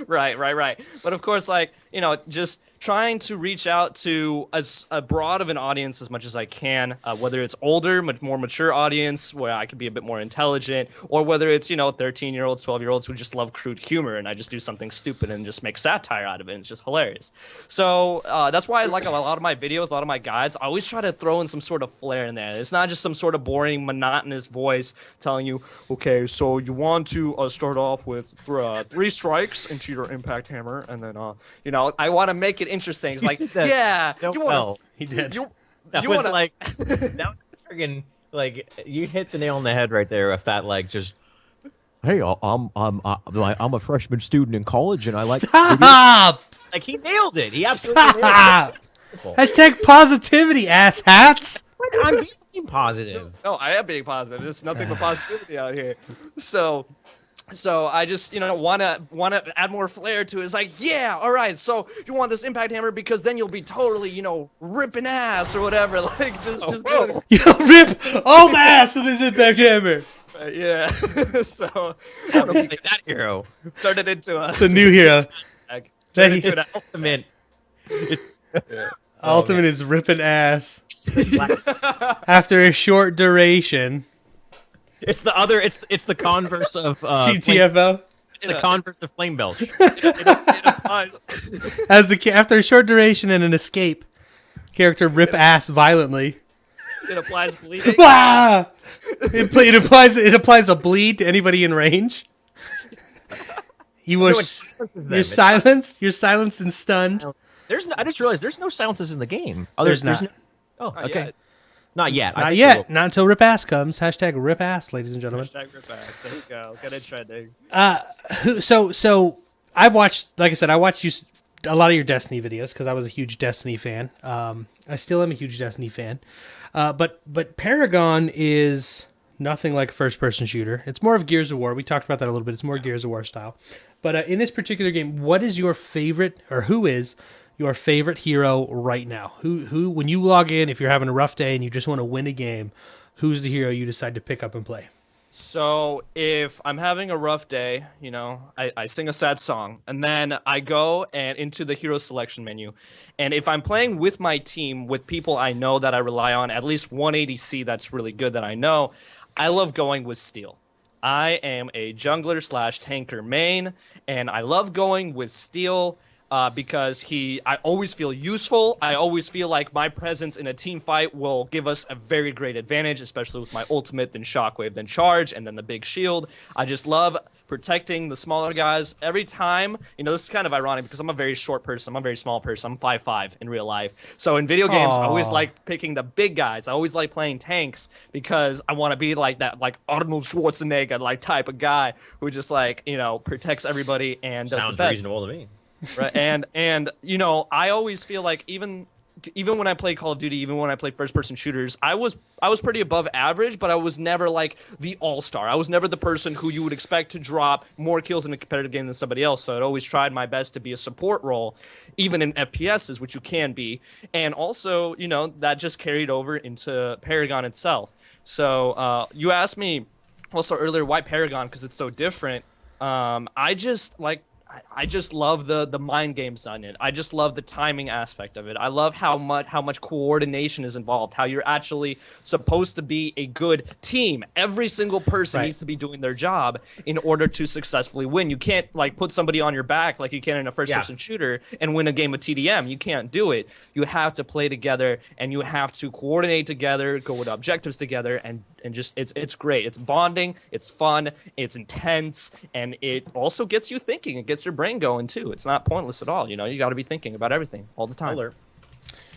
Right. But of course, like, you know, just trying to reach out to as a broad of an audience as much as I can, whether it's older, more mature audience where I could be a bit more intelligent, or whether it's, you know, 13-year-olds, 12-year-olds who just love crude humor and I just do something stupid and just make satire out of it. And it's just hilarious. So that's why I like a lot of my videos, a lot of my guides. I always try to throw in some sort of flair in there. It's not just some sort of boring, monotonous voice telling you, okay, so you want to start off with 3 strikes into your impact hammer, and then, you know, I want to make it interesting. It's You like, did that yeah, so you want well. He did. That You was wanna- like that was friggin' like you hit the nail on the head right there with that like just. Hey, I'm a freshman student in college, and I like Stop! like he nailed it. He absolutely nailed Stop! it. Hashtag positivity, ass hats. I'm being positive. No, I am being positive. There's nothing but positivity out here. So I just, you know, wanna add more flair to it. It's like, yeah, all right. So you want this impact hammer because then you'll be totally, you know, ripping ass or whatever. Like just do Yo, rip all the ass with his impact hammer. it. Yeah. So I want to play that hero. turned it into a. It's a new hero. Turned That it into he- an Ultimate. It's Ultimate is ripping ass. After a short duration. it's the other. It's the converse of GTFO. It's the converse of flame belch. it applies. After a short duration and an escape, character rip ass violently. It applies bleeding. Ah! It applies a bleed to anybody in range. You were No, it silences them. you're It's silenced. You're silenced and stunned. There's no, I just realized there's no silences in the game. Oh, There's there's not. no. Oh, Not okay. yet. Not yet. I Not think yet. there will- Not until rip ass comes. Hashtag rip ass, ladies and gentlemen. Hashtag rip ass. There you go. Get it trending. So I've watched, like I said, I watched a lot of your Destiny videos because I was a huge Destiny fan. I still am a huge Destiny fan. But Paragon is nothing like a first-person shooter. It's more of Gears of War. We talked about that a little bit. It's more Gears of War style. But in this particular game, what is your favorite, or who is your favorite hero right now? Who, when you log in, if you're having a rough day and you just want to win a game, who's the hero you decide to pick up and play? So if I'm having a rough day, you know, I sing a sad song, and then I go and into the hero selection menu. And if I'm playing with my team, with people I know that I rely on, at least one ADC that's really good that I know, I love going with Steel. I am a jungler / tanker main, and I love going with Steel because I always feel useful. I always feel like my presence in a team fight will give us a very great advantage, especially with my ultimate, then shockwave, then charge, and then the big shield. I just love protecting the smaller guys every time. You know, this is kind of ironic because I'm a very short person. I'm a very small person. I'm 5'5" in real life. So in video games, I always Aw. like picking the big guys. I always like playing tanks because I want to be like that, like Arnold Schwarzenegger, like type of guy who just like, you know, protects everybody and does the Sounds best. reasonable to me. Right? And you know, I always feel like even when I play Call of Duty, even when I play first-person shooters, I was pretty above average, but I was never like the all-star. I was never the person who you would expect to drop more kills in a competitive game than somebody else. So I'd always tried my best to be a support role, even in FPSs, which you can be. And also, you know, that just carried over into Paragon itself. So you asked me also earlier why Paragon, because it's so different. I just love the mind games on it. I just love the timing aspect of it. I love how much coordination is involved. How you're actually supposed to be a good team. Every single person Right. needs to be doing their job in order to successfully win. You can't like put somebody on your back like you can in a first-person shooter and win a game of TDM. You can't do it. You have to play together and you have to coordinate together, go with objectives together, and just it's great. It's bonding. It's fun. It's intense, and it also gets you thinking. It gets your brain going too. It's not pointless at all. You know, you got to be thinking about everything all the time.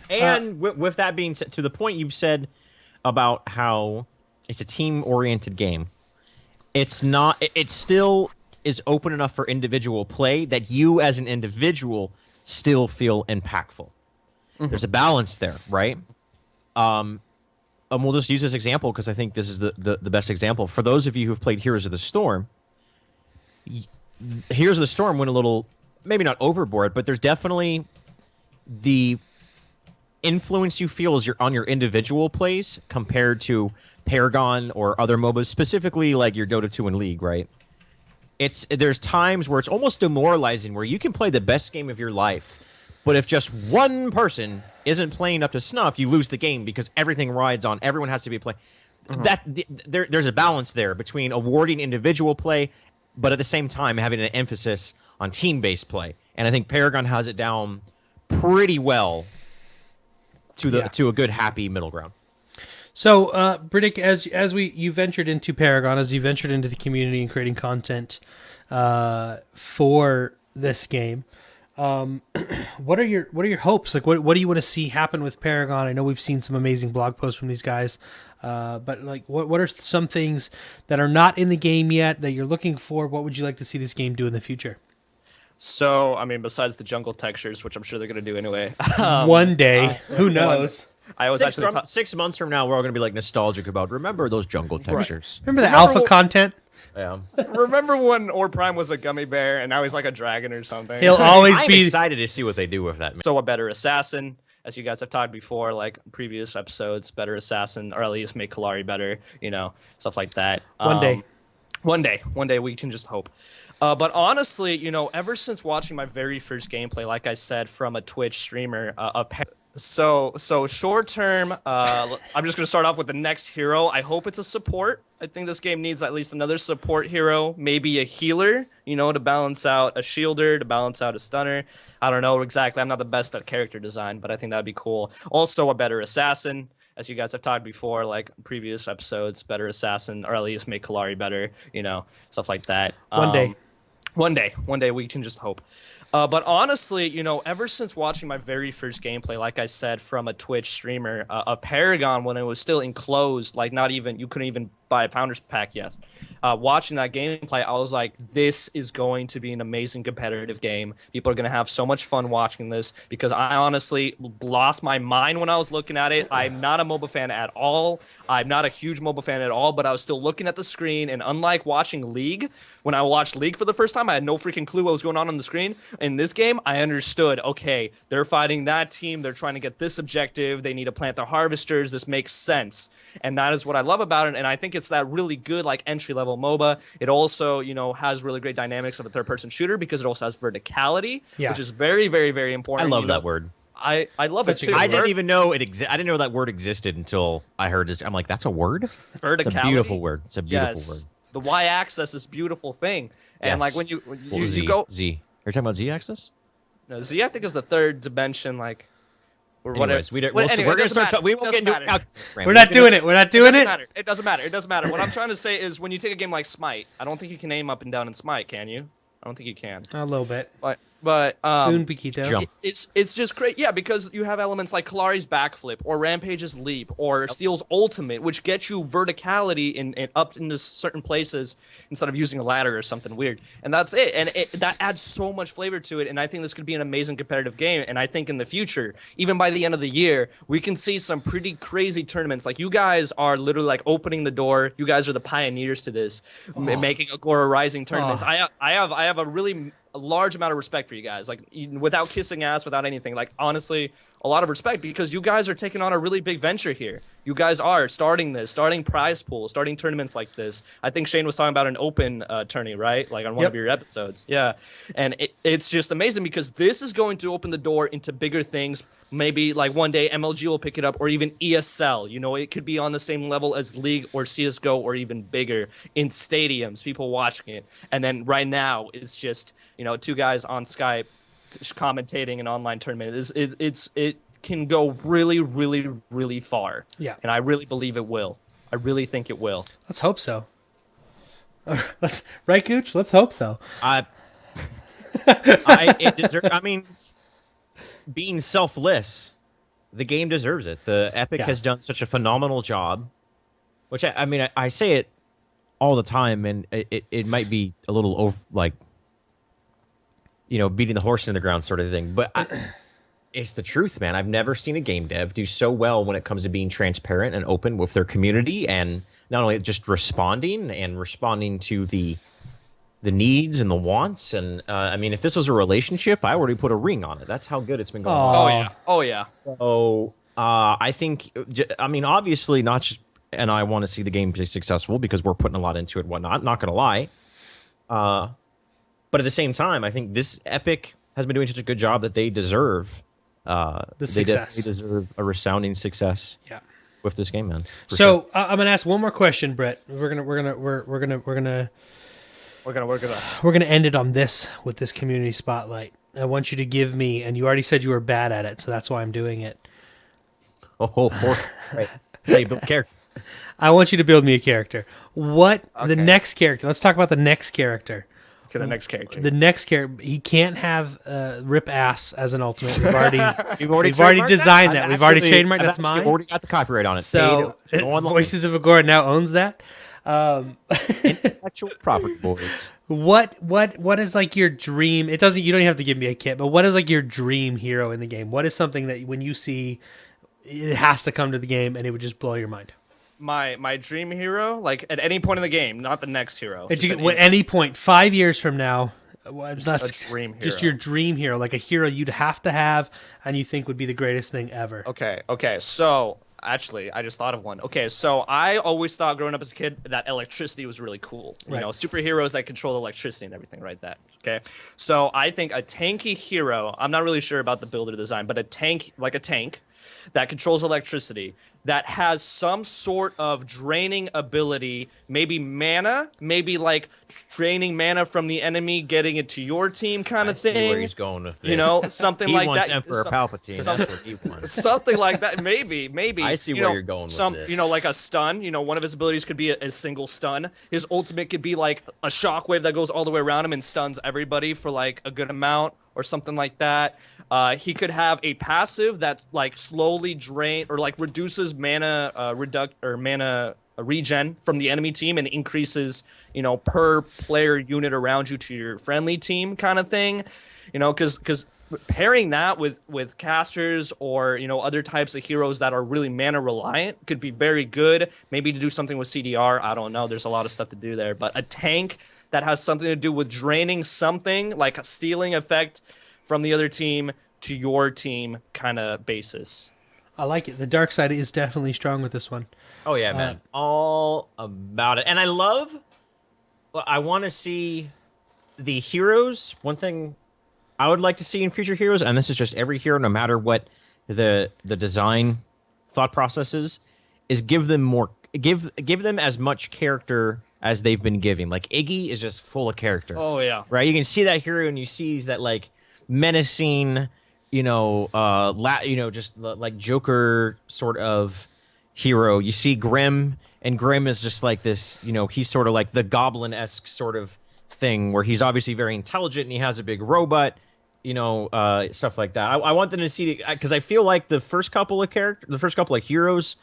And with that being said, to the point you've said about how it's a team-oriented game, it's not. It still is open enough for individual play that you, as an individual, still feel impactful. There's a balance there, right? And we'll just use this example because I think this is the best example. For those of you who've played Heroes of the Storm, Heroes of the Storm went a little, maybe not overboard, but there's definitely the influence you feel is on your individual plays compared to Paragon or other MOBAs, specifically like your Dota 2 and League, right? There's times where it's almost demoralizing, where you can play the best game of your life, but if just one person isn't playing up to snuff, you lose the game because everything rides on. Everyone has to be playing. There's a balance there between awarding individual play, but at the same time having an emphasis on team-based play. And I think Paragon has it down pretty well to a good, happy middle ground. So, Bridick, as you ventured into Paragon, as you ventured into the community and creating content for this game, what are your hopes? Like, what do you want to see happen with Paragon? I know we've seen some amazing blog posts from these guys, but like, what are some things that are not in the game yet that you're looking for? What would you like to see this game do in the future? So, I mean, besides the jungle textures, which I'm sure they're going to do anyway. One day, who knows? I was actually 6 months from now, we're all going to be like nostalgic about, remember those jungle textures. Remember the alpha what- content? Yeah. remember when Or Prime was a gummy bear and now he's like a dragon or something. He'll always I'm be. excited to see what they do with that. Man. So a better assassin, as you guys have talked before, like previous episodes, better assassin, or at least make Kalari better, you know, stuff like that. One day. One day we can just hope. But honestly, you know, ever since watching my very first gameplay, like I said, from a Twitch streamer of so short term, I'm just gonna start off with the next hero. I hope it's a support. I think this game needs at least another support hero, maybe a healer, you know, to balance out a shielder, to balance out a stunner. I don't know exactly. I'm not the best at character design, but I think that'd be cool. Also, a better assassin. As you guys have talked before, like previous episodes, better assassin, or at least make Kalari better, you know, stuff like that. One day. One day we can just hope. But honestly, you know, ever since watching my very first gameplay, like I said, from a Twitch streamer of Paragon when it was still enclosed, like you couldn't even buy a Founders Pack yet. Watching that gameplay, I was like, this is going to be an amazing competitive game. People are going to have so much fun watching this because I honestly lost my mind when I was looking at it. I'm not a MOBA fan at all. I'm not a huge MOBA fan at all, but I was still looking at the screen, and unlike watching League, when I watched League for the first time, I had no freaking clue what was going on the screen. In this game, I understood, okay, they're fighting that team, they're trying to get this objective, they need to plant their harvesters, this makes sense. And that is what I love about it, and I think it's that really good, like, entry-level MOBA. It also, you know, has really great dynamics of a third-person shooter because it also has verticality, Yeah. which is very, very, very I important. love You know, that word. I love it Such a too. good I didn't even know it I didn't know that word existed until I heard it. I'm like, that's a word? verticality. It's a beautiful word. It's a beautiful Yes. word. The y-axis is beautiful thing, and like when you Well, Z, you go Z. Are you talking about Z-axis? no, Z, I think is the third dimension, like or Anyways, whatever. we're Anyway, going it to doesn't start. matter. We It won't doesn't get into matter. We're not doing it. We're not doing It it. doesn't matter. It doesn't matter. It doesn't matter. What I'm trying to say is when you take a game like Smite, I don't think you can aim up and down in Smite, can you? I don't think you can. A little bit. But Un poquito. Jump. it's just great, yeah, because you have elements like Kalari's backflip or Rampage's leap or Steel's ultimate, which get you verticality in up into certain places instead of using a ladder or something weird, and that's it. And that adds so much flavor to it. And I think this could be an amazing competitive game. And I think in the future, even by the end of the year, we can see some pretty crazy tournaments. Like you guys are literally like opening the door. You guys are the pioneers to this, making Agora Rising tournaments. I have a really a large amount of respect for you guys, like without kissing ass, without anything. Like honestly, a lot of respect because you guys are taking on a really big venture here. You guys are starting prize pools, starting tournaments like this. I think Shane was talking about an open tourney, right? Like on one of your episodes. Yeah. And it's just amazing because this is going to open the door into bigger things. Maybe like one day MLG will pick it up, or even ESL. You know, it could be on the same level as League or CSGO, or even bigger in stadiums, people watching it. And then right now it's just, you know, two guys on Skype commentating an online tournament. It can go really, really, really far. Yeah. And I really believe it will. I really think it will. Let's hope so. Right, Gooch? Let's hope so. I mean, being selfless, the game deserves it. The Epic has done such a phenomenal job, which I mean, I say it all the time, and it might be a little over, like, you know, beating the horse in the ground sort of thing, but it's the truth, man. I've never seen a game dev do so well when it comes to being transparent and open with their community, and not only just responding to the needs and the wants. And I mean, if this was a relationship, I already put a ring on it. That's how good it's been going. Oh yeah. So I think, I mean, obviously, not just, and I want to see the game be successful because we're putting a lot into it. Whatnot, not gonna lie. But at the same time, I think this Epic has been doing such a good job that they deserve the success. They deserve a resounding success. Yeah. With this game, man. So I'm gonna ask one more question, Brett. We're gonna end it on this with this community spotlight. I want you to give me, and you already said you were bad at it, so that's why I'm doing it. Right. That's how you build a character. I want you to build me a character. The next character? Let's talk about the next character. Okay, the next character. The next character, he can't have rip ass as an ultimate. We've already trademarked designed that. We've already trademarked. That's mine. We've already got the copyright on it. So Voices of Agora now owns that. Intellectual property, boys. What is like your dream? It doesn't. You don't even have to give me a kit, but what is like your dream hero in the game? What is something that when you see, it has to come to the game and it would just blow your mind? My dream hero, like at any point in the game, not the next hero. At any point, 5 years from now, a dream hero. Just your dream hero, like a hero you'd have to have and you think would be the greatest thing ever. Okay. So actually, I just thought of one. Okay, so I always thought growing up as a kid that electricity was really cool. You know, superheroes that control electricity and everything, right? That. Okay, so I think a tanky hero. I'm not really sure about the build or design, but a tank that controls electricity, that has some sort of draining ability, maybe mana, maybe like draining mana from the enemy, getting it to your team kind of thing. See where he's going with this. You know, something like that. He wants Emperor Palpatine. That's what he wants. Something like that. Maybe. I see where you're going with this. You know, like a stun. You know, one of his abilities could be a single stun. His ultimate could be like a shockwave that goes all the way around him and stuns everybody for like a good amount, or something like that. He could have a passive that like slowly drain or like reduces mana mana regen from the enemy team and increases, you know, per player unit around you to your friendly team kind of thing. You know, because pairing that with casters or, you know, other types of heroes that are really mana reliant could be very good. Maybe to do something with CDR. I don't know. There's a lot of stuff to do there. But a tank that has something to do with draining something, like a stealing effect from the other team to your team kind of basis. I like it. The dark side is definitely strong with this one. Oh, yeah, man. All about it. And I want to see the heroes. One thing I would like to see in future heroes, and this is just every hero, no matter what the design thought process is give them as much character as they've been giving. Like Iggy is just full of character. Oh yeah, right. You can see that hero, and you see that like menacing, you know, just like Joker sort of hero. You see Grim, and Grim is just like this. You know, he's sort of like the Goblin-esque sort of thing, where he's obviously very intelligent and he has a big robot. You know, stuff like that. I want them to see, because I feel like the first couple of heroes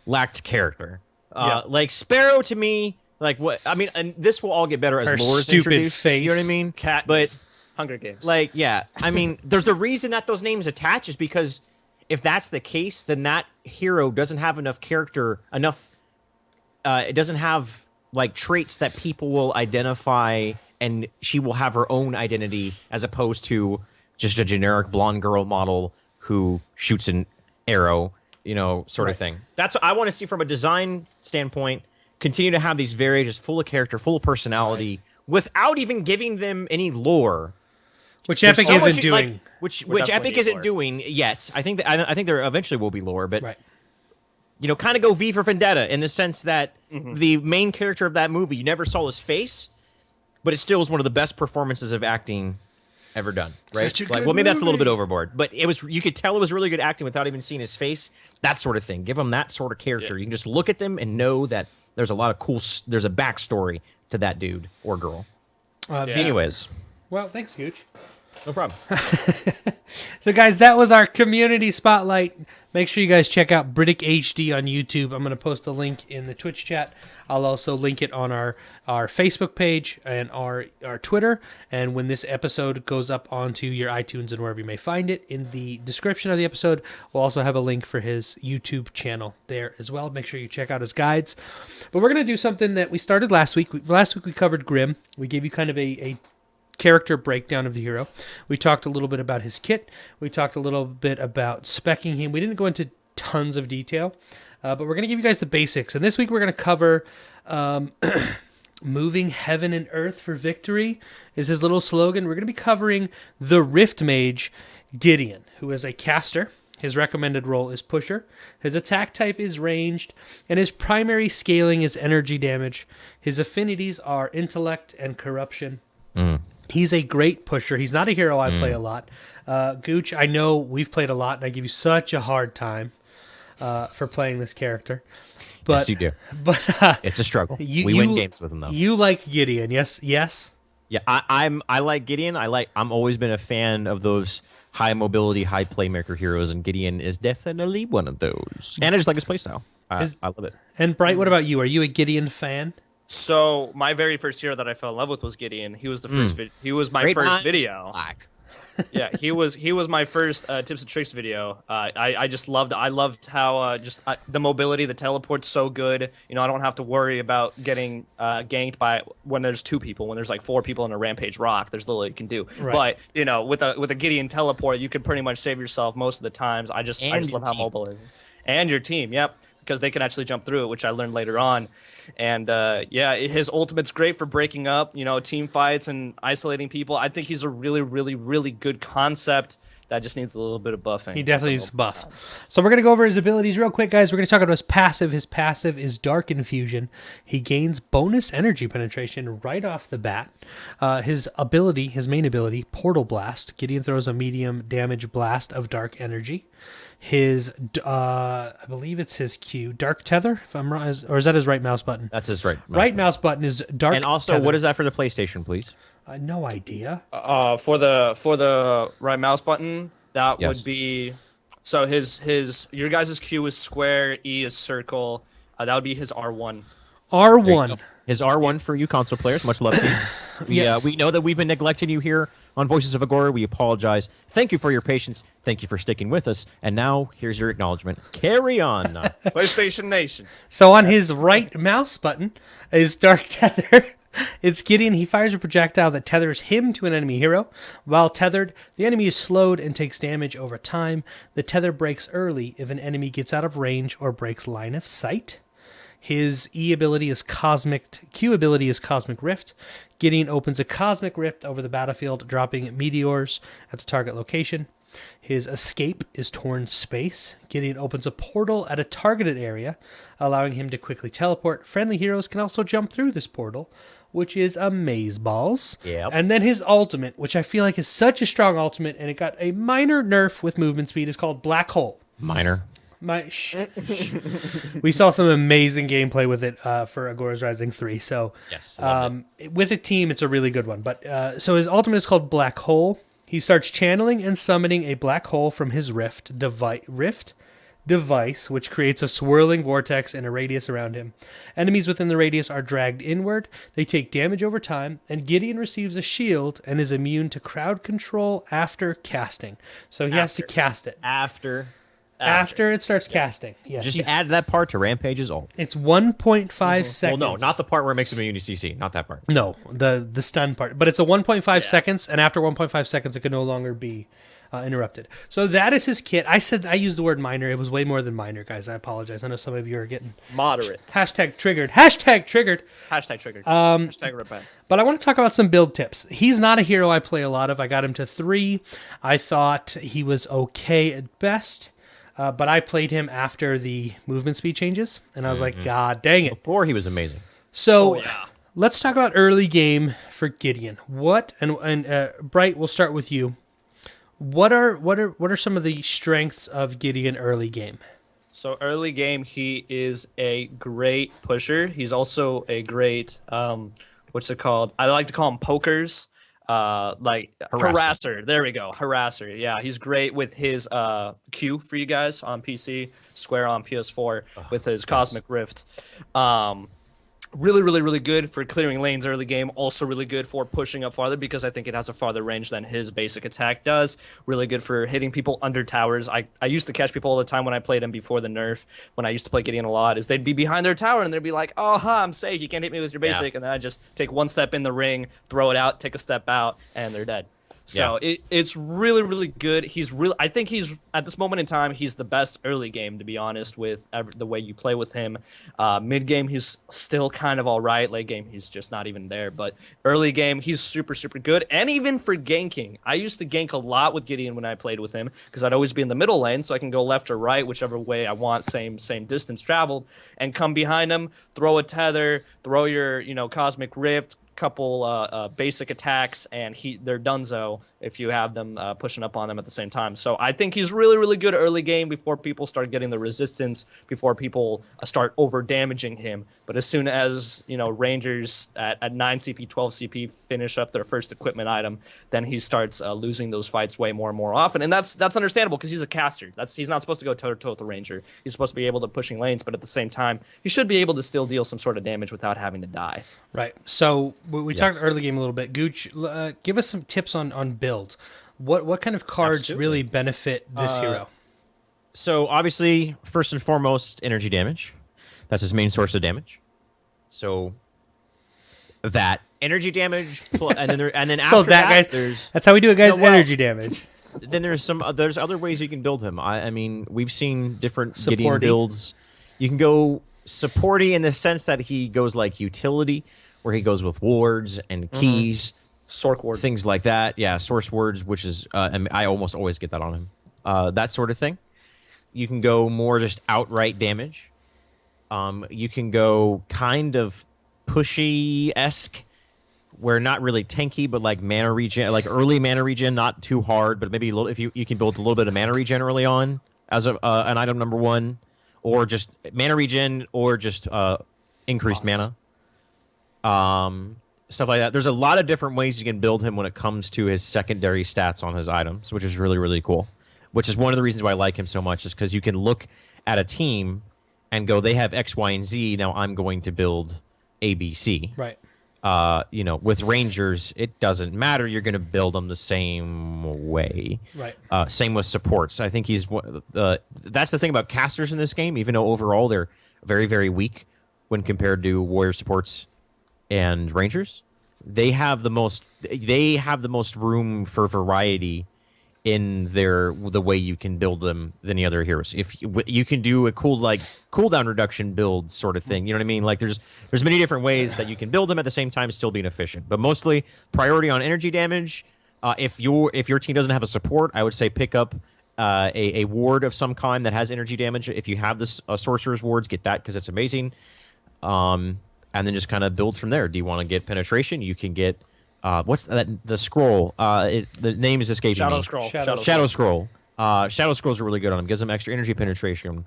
lacked character. Like Sparrow to me. Like what I mean, and this will all get better as lore is introduced. Face. You know what I mean? But Hunger Games. Like, yeah. I mean, there's a reason that those names attach, is because if that's the case, then that hero doesn't have enough character, it doesn't have like traits that people will identify, and she will have her own identity as opposed to just a generic blonde girl model who shoots an arrow, sort of thing. That's what I want to see from a design standpoint. Continue to have these variations full of character, full of personality, without even giving them any lore. Which Epic So isn't much, doing. which definitely Epic need isn't lore. doing yet. I think there eventually will be lore, but Right. kind of go V for Vendetta in the sense that the main character of that movie, you never saw his face, but it still was one of the best performances of acting ever done. Right? Such a Like, good well, maybe that's a little movie. bit overboard, but you could tell it was really good acting without even seeing his face. That sort of thing. Give him that sort of character. Yeah. You can just look at them and know that there's a lot of there's a backstory to that dude or girl. Yeah. Anyways, Well, thanks, Gooch. no problem. So, guys, that was our community spotlight. Make sure you guys check out Britick HD on YouTube. I'm going to post the link in the Twitch chat. I'll also link it on our Facebook page and our Twitter. And when this episode goes up onto your iTunes and wherever you may find it, in the description of the episode, we'll also have a link for his YouTube channel there as well. Make sure you check out his guides. But we're going to do something that we started last week. Last week we covered Grim. We gave you kind of a character breakdown of the hero. We talked a little bit about his kit. We talked a little bit about speccing him. We didn't go into tons of detail, but we're going to give you guys the basics. And this week we're going to cover moving heaven and earth for victory is his little slogan. We're going to be covering the Rift Mage Gideon, who is a caster. His recommended role is pusher. His attack type is ranged, and his primary scaling is energy damage. His affinities are intellect and corruption. He's a great pusher. He's not a hero I play a lot. Gooch, I know we've played a lot, and I give you such a hard time for playing this character. But, Yes, you do. But It's a struggle. you, We you- win games with him though. You like Gideon, yes? Yes? Yeah, I like Gideon. I'm always been a fan of those high mobility, high playmaker heroes, and Gideon is definitely one of those. And I just like his playstyle. I love it. And Bright, what about you? Are you a Gideon fan? So my very first hero that I fell in love with was Gideon. He was the first. He was my Great first minds video. lack. Yeah, he was my first tips and tricks video. I just loved. I loved how the mobility, the teleport's so good. I don't have to worry about getting ganked by when there's two people. When there's like four people in a rampage rock, there's little you can do. Right. But with a Gideon teleport, you can pretty much save yourself most of the times. I just And love your how team. mobile it is. And your team, yep. Because they can actually jump through it, which I learned later on. And his ultimate's great for breaking up, team fights and isolating people. I think he's a really, really, really good concept that just needs a little bit of buffing. He definitely needs a buff. So we're going to go over his abilities real quick, guys. We're going to talk about his passive. His passive is Dark Infusion. He gains bonus energy penetration right off the bat. His main ability, Portal Blast. Gideon throws a medium damage blast of dark energy. His, I believe it's his Q, Dark Tether, if I'm wrong, or is that his right mouse button? That's his right. Right mouse button is Dark And also, Tether. what is that for the PlayStation, please? No idea. For the right mouse button, that Yes. would be so your guys' Q is square, E is circle. That would be his R1. R1. His R1 for you console players. Much love to you. Yes. We know that we've been neglecting you here on Voices of Agora. We apologize. Thank you for your patience. Thank you for sticking with us. And now, here's your acknowledgement. Carry on. PlayStation Nation. So on his right mouse button is Dark Tether. It's Gideon. He fires a projectile that tethers him to an enemy hero. While tethered, the enemy is slowed and takes damage over time. The tether breaks early if an enemy gets out of range or breaks line of sight. His Q ability is Cosmic Rift. Gideon opens a Cosmic Rift over the battlefield, dropping meteors at the target location. His escape is Torn Space. Gideon opens a portal at a targeted area, allowing him to quickly teleport. Friendly heroes can also jump through this portal, which is Amazeballs. Yep. And then his ultimate, which I feel like is such a strong ultimate, and it got a minor nerf with movement speed, is called Black Hole. Minor. We saw some amazing gameplay with it for Agora's Rising 3. So Yes, loved with a team, it's a really good one. But so his ultimate is called Black Hole. He starts channeling and summoning a black hole from his rift device, which creates a swirling vortex in a radius around him. Enemies within the radius are dragged inward. They take damage over time, and Gideon receives a shield and is immune to crowd control after casting. So he has to cast it. After it starts casting. Yes. Just add that part to Rampage's ult. It's 1.5 Well, seconds. no, not the part where it makes him immune to CC. Not that part. No, the stun part. But it's a 1.5 seconds, and after 1.5 seconds, it can no longer be interrupted. So that is his kit. I used the word minor. It was way more than minor, guys. I apologize. I know some of you are getting Moderate. hashtag triggered. Hashtag triggered. Hashtag triggered. Hashtag repents. But I want to talk about some build tips. He's not a hero I play a lot of. I got him to 3. I thought he was okay at best. But I played him after the movement speed changes, and I was like, God dang it. Before he was amazing. So let's talk about early game for Gideon. What and Bright, we'll start with you. What are some of the strengths of Gideon early game? So early game, he is a great pusher. He's also a great what's it called? I like to call him pokers. Harasser. There we go. Harasser. Yeah, he's great with his Q for you guys on PC, Square on PS4 with his Cosmic Rift. Really, really, really good for clearing lanes early game. Also really good for pushing up farther because I think it has a farther range than his basic attack does. Really good for hitting people under towers. I used to catch people all the time when I played him before the nerf. When I used to play Gideon a lot, is they'd be behind their tower and they'd be like, "Oh, I'm safe. You can't hit me with your basic." And then I just take one step in the ring, throw it out, take a step out, and they're dead. So it's really, really good. I think he's at this moment in time, he's the best early game, to be honest, with the way you play with him. Mid game, he's still kind of all right. Late game, he's just not even there. But early game, he's super, super good. And even for ganking, I used to gank a lot with Gideon when I played with him because I'd always be in the middle lane, so I can go left or right, whichever way I want, same distance traveled, and come behind him, throw a tether, throw your Cosmic Rift, couple basic attacks, and they're donezo if you have them pushing up on them at the same time. So I think he's really, really good early game before people start getting the resistance, before people start over damaging him. But as soon as Rangers at 9 CP, 12 CP finish up their first equipment item, then he starts losing those fights way more and more often, and that's understandable because he's a caster. He's not supposed to go toe to toe with the Ranger. He's supposed to be able to pushing lanes, but at the same time, he should be able to still deal some sort of damage without having to die. Right. So we talked early game a little bit. Gooch, give us some tips on build. What kind of cards really benefit this hero? So obviously, first and foremost, energy damage. That's his main source of damage. So that energy damage, and then after guys, that's how we do it, guys. Energy damage. Then there's other ways you can build him. I mean, we've seen different Gideon builds. You can go supporty in the sense that he goes like utility, where he goes with wards and keys, Sork ward, things like that. Yeah, source words, which is I almost always get that on him. That sort of thing. You can go more just outright damage. You can go kind of pushy-esque, where not really tanky, but like mana regen, like early mana regen, not too hard, but maybe a little, if you can build a little bit of mana regen early on as an item number 1, or just mana regen, or just increased mana. Stuff like that. There's a lot of different ways you can build him when it comes to his secondary stats on his items, which is really, really cool. Which is one of the reasons why I like him so much, is because you can look at a team and go, they have X, Y, and Z. Now I'm going to build A, B, C. Right. With Rangers, it doesn't matter. You're going to build them the same way. Right. Same with supports. I think that's the thing about casters in this game. Even though overall they're very, very weak when compared to warrior supports and Rangers, they have the most room for variety in the way you can build them than the other heroes. If you can do a cooldown reduction build sort of thing, you know what I mean? Like there's many different ways that you can build them at the same time, still being efficient. But mostly priority on energy damage. If your team doesn't have a support, I would say pick up a ward of some kind that has energy damage. If you have this sorcerer's wards, get that because it's amazing. And then just kind of build from there. Do you want to get penetration? You can get what's that? The scroll. The name is escaping Shadow me. Scroll. Shadow Scroll. Shadow Scrolls are really good on him. Gives them extra energy penetration.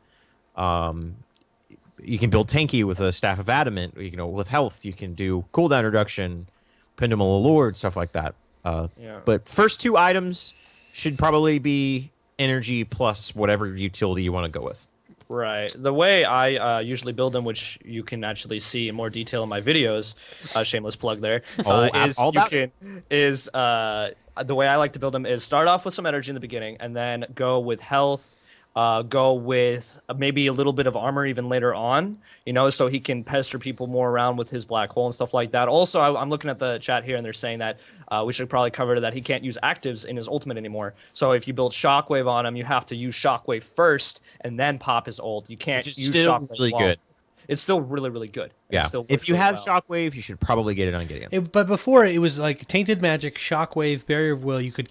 You can build tanky with a Staff of Adamant. With health, you can do cooldown reduction, Pendulum Allure, stuff like that. But first 2 items should probably be energy plus whatever utility you want to go with. Right. The way I usually build them, which you can actually see in more detail in my videos, shameless plug there, the way I like to build them is start off with some energy in the beginning and then go with health, go with maybe a little bit of armor even later on, so he can pester people more around with his black hole and stuff like that. Also, I'm looking at the chat here and they're saying that we should probably cover that he can't use actives in his ultimate anymore. So if you build Shockwave on him, you have to use Shockwave first and then pop his ult. You can't Which is use still Shockwave really while- good. It's still really, really good. Yeah. It still If works you really have well. Shockwave, you should probably get it on Gideon. But before it was like Tainted Magic, Shockwave, Barrier of Will. You could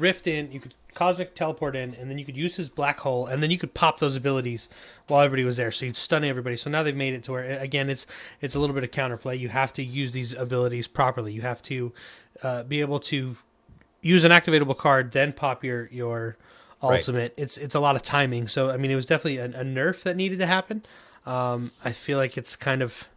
Rift in, you could Cosmic Teleport in, and then you could use his Black Hole, and then you could pop those abilities while everybody was there. So you'd stun everybody. So now they've made it to where again it's a little bit of counterplay. You have to use these abilities properly. You have to be able to use an activatable card, then pop your ultimate. It's a lot of timing. So I mean, it was definitely a nerf that needed to happen. I feel like it's kind of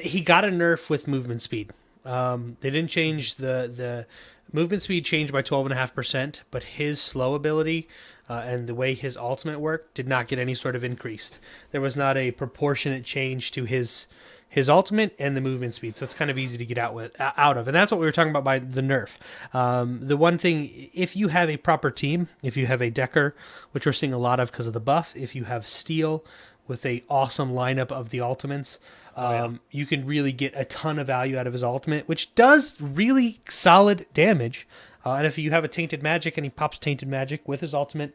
he got a nerf with movement speed. They didn't change the movement speed changed by 12.5%, but his slow ability and the way his ultimate worked did not get any sort of increased. There was not a proportionate change to his ultimate and the movement speed, so it's kind of easy to get out of, and that's what we were talking about by the nerf. The one thing, if you have a proper team, if you have a Decker, which we're seeing a lot of because of the buff, if you have Steel with a awesome lineup of the ultimates, you can really get a ton of value out of his ultimate, which does really solid damage. And if you have a Tainted Magic and he pops Tainted Magic with his ultimate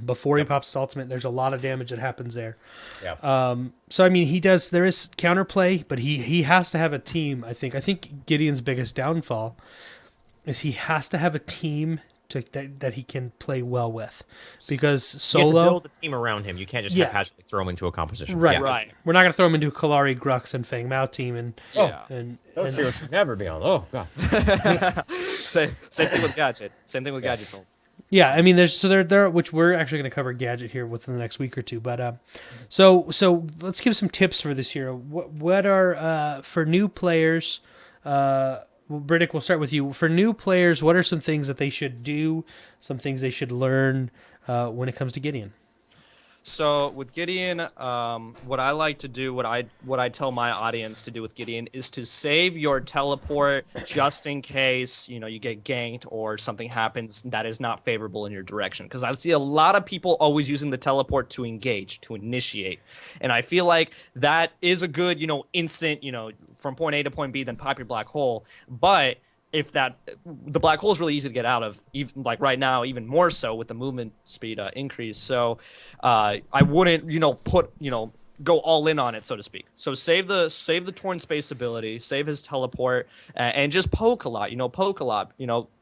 before he pops his ultimate, there's a lot of damage that happens there. Yeah. So I mean, there is counterplay, but he has to have a team. I think Gideon's biggest downfall is he has to have a team that he can play well with, because You have to solo. build the team around him. You can't just Yeah. haphazardly throw him into a composition. Right, Yeah. Right. We're not going to throw him into a Kalari, Grux, and Fang Mao team, and Yeah. Those heroes should never be on. Oh god. Same thing with Gadget. Same thing with Gadget's ult. yeah. I mean, there, which we're actually going to cover Gadget here within the next week or two. But so let's give some tips for this hero. What are for new players? Briddick, we'll start with you. For new players, what are some things that they should do? Some things they should learn when it comes to Gideon? So with Gideon, what I like to do, what I tell my audience to do with Gideon is to save your teleport just in case you get ganked or something happens that is not favorable in your direction. Because I see a lot of people always using the teleport to engage, to initiate, and I feel like that is a good instant from point A to point B, then pop your black hole. But if the black hole is really easy to get out of, even like right now, even more so with the movement speed increase. So I wouldn't go all in on it, so to speak. So save the torn space ability, save his teleport, and just poke a lot. Poke a lot.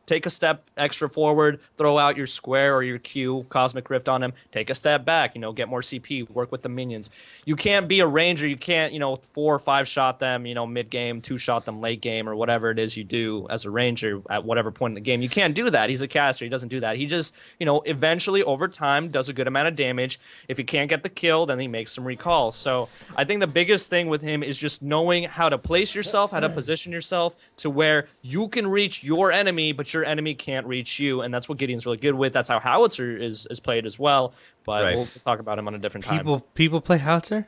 Take a step extra forward, throw out your square or your Q, Cosmic Rift on him, take a step back, get more CP, work with the minions. You can't be a ranger, you can't, 4 or 5 shot them, mid game, 2 shot them late game, or whatever it is you do as a ranger at whatever point in the game. You can't do that. He's a caster, he doesn't do that. He just, eventually over time does a good amount of damage. If he can't get the kill, then he makes some recalls. So I think the biggest thing with him is just knowing how to place yourself, how to position yourself to where you can reach your enemy, but your enemy can't reach you, and that's what Gideon's really good with. That's how Howitzer is played as well, but Right. we'll talk about him on a different time. People play Howitzer?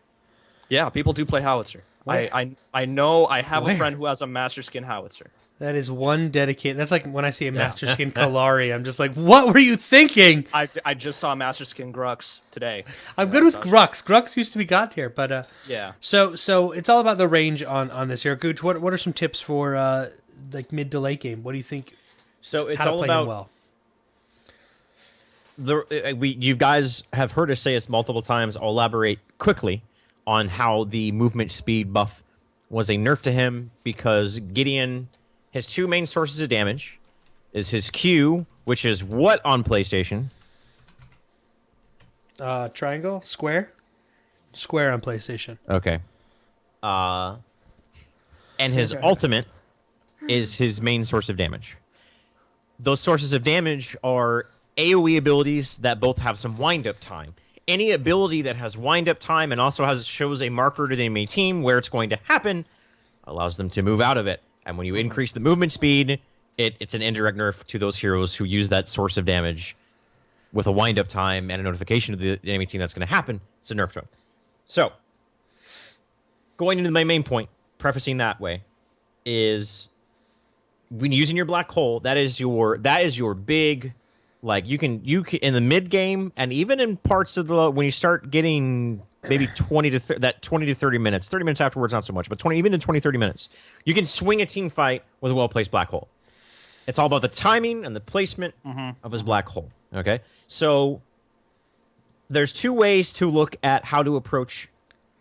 Yeah, people do play Howitzer. Where? I know I have Where? a friend who has a Master Skin Howitzer. That is one dedicated. That's like when I see a Master Skin Kalari, I'm just like, what were you thinking? I just saw Master Skin Grux today. I'm good with Grux. Grux used to be God tier, but Yeah. So it's all about the range on this here. Gooch, what are some tips for like mid to late game? What do you think? So it's How to all play about him well? you guys have heard us say this multiple times. I'll elaborate quickly on how the movement speed buff was a nerf to him, because Gideon, his 2 main sources of damage is his Q, which is what on PlayStation? Triangle, square on PlayStation. Okay. And his ultimate is his main source of damage. Those sources of damage are AoE abilities that both have some wind-up time. Any ability that has wind-up time and also shows a marker to the enemy team where it's going to happen allows them to move out of it. And when you increase the movement speed, it's an indirect nerf to those heroes who use that source of damage with a wind-up time and a notification to the enemy team that's going to happen. It's a nerf to them. So, going into my main point, prefacing that way, is when using your black hole, that is your big Like you can in the mid game and even in parts of the when you start getting maybe 20 to 30 minutes, 30 minutes afterwards not so much, but 20 even in 20 30 minutes, you can swing a team fight with a well-placed black hole. It's all about the timing and the placement of his black hole, okay? So there's two ways to look at how to approach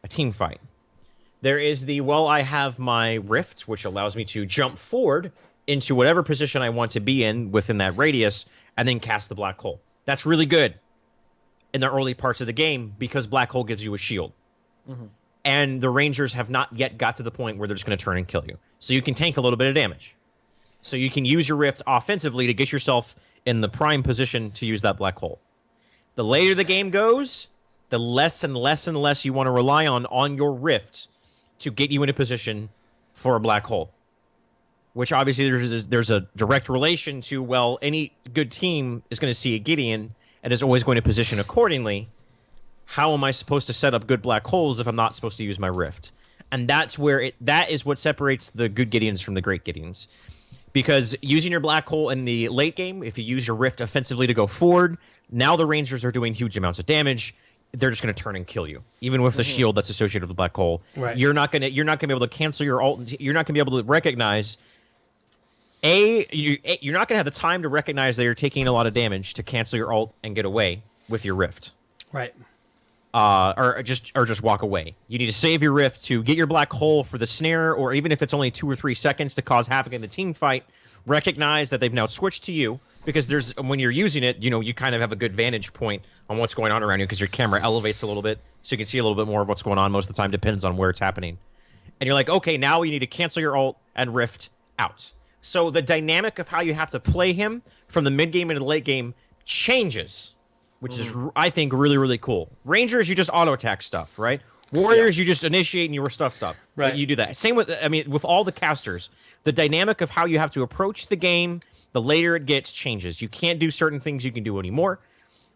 a team fight. There is I have my rift, which allows me to jump forward into whatever position I want to be in within that radius, and then cast the black hole. That's really good in the early parts of the game because black hole gives you a shield. And the Rangers have not yet got to the point where they're just going to turn and kill you. So you can tank a little bit of damage. So you can use your rift offensively to get yourself in the prime position to use that black hole. The later the game goes, the less and less and less you want to rely on your rift to get you in a position for a black hole. Which obviously there's a direct relation to, well, any good team is going to see a Gideon and is always going to position accordingly. How am I supposed to set up good black holes if I'm not supposed to use my rift? And that's where that is what separates the good Gideons from the great Gideons. Because using your black hole in the late game, if you use your rift offensively to go forward, now the Rangers are doing huge amounts of damage. They're just going to turn and kill you, even with the shield that's associated with the black hole. Right. You're not going to be able to cancel your ult. You're not going to be able to recognize. You're not going to have the time to recognize that you're taking a lot of damage to cancel your ult and get away with your rift. Right. Or just walk away. You need to save your rift to get your black hole for the snare, or even if it's only 2 or 3 seconds to cause havoc in the team fight. Recognize that they've now switched to you because when you're using it, you kind of have a good vantage point on what's going on around you because your camera elevates a little bit so you can see a little bit more of what's going on. Most of the time, depends on where it's happening. And you're like, okay, now you need to cancel your ult and rift out. So the dynamic of how you have to play him from the mid game into the late game changes, which is, I think, really, really cool. Rangers, you just auto attack stuff, right? Warriors, you just initiate and you stuff stuff. Right. You do that. Same with all the casters. The dynamic of how you have to approach the game, the later it gets, changes. You can't do certain things you can do anymore.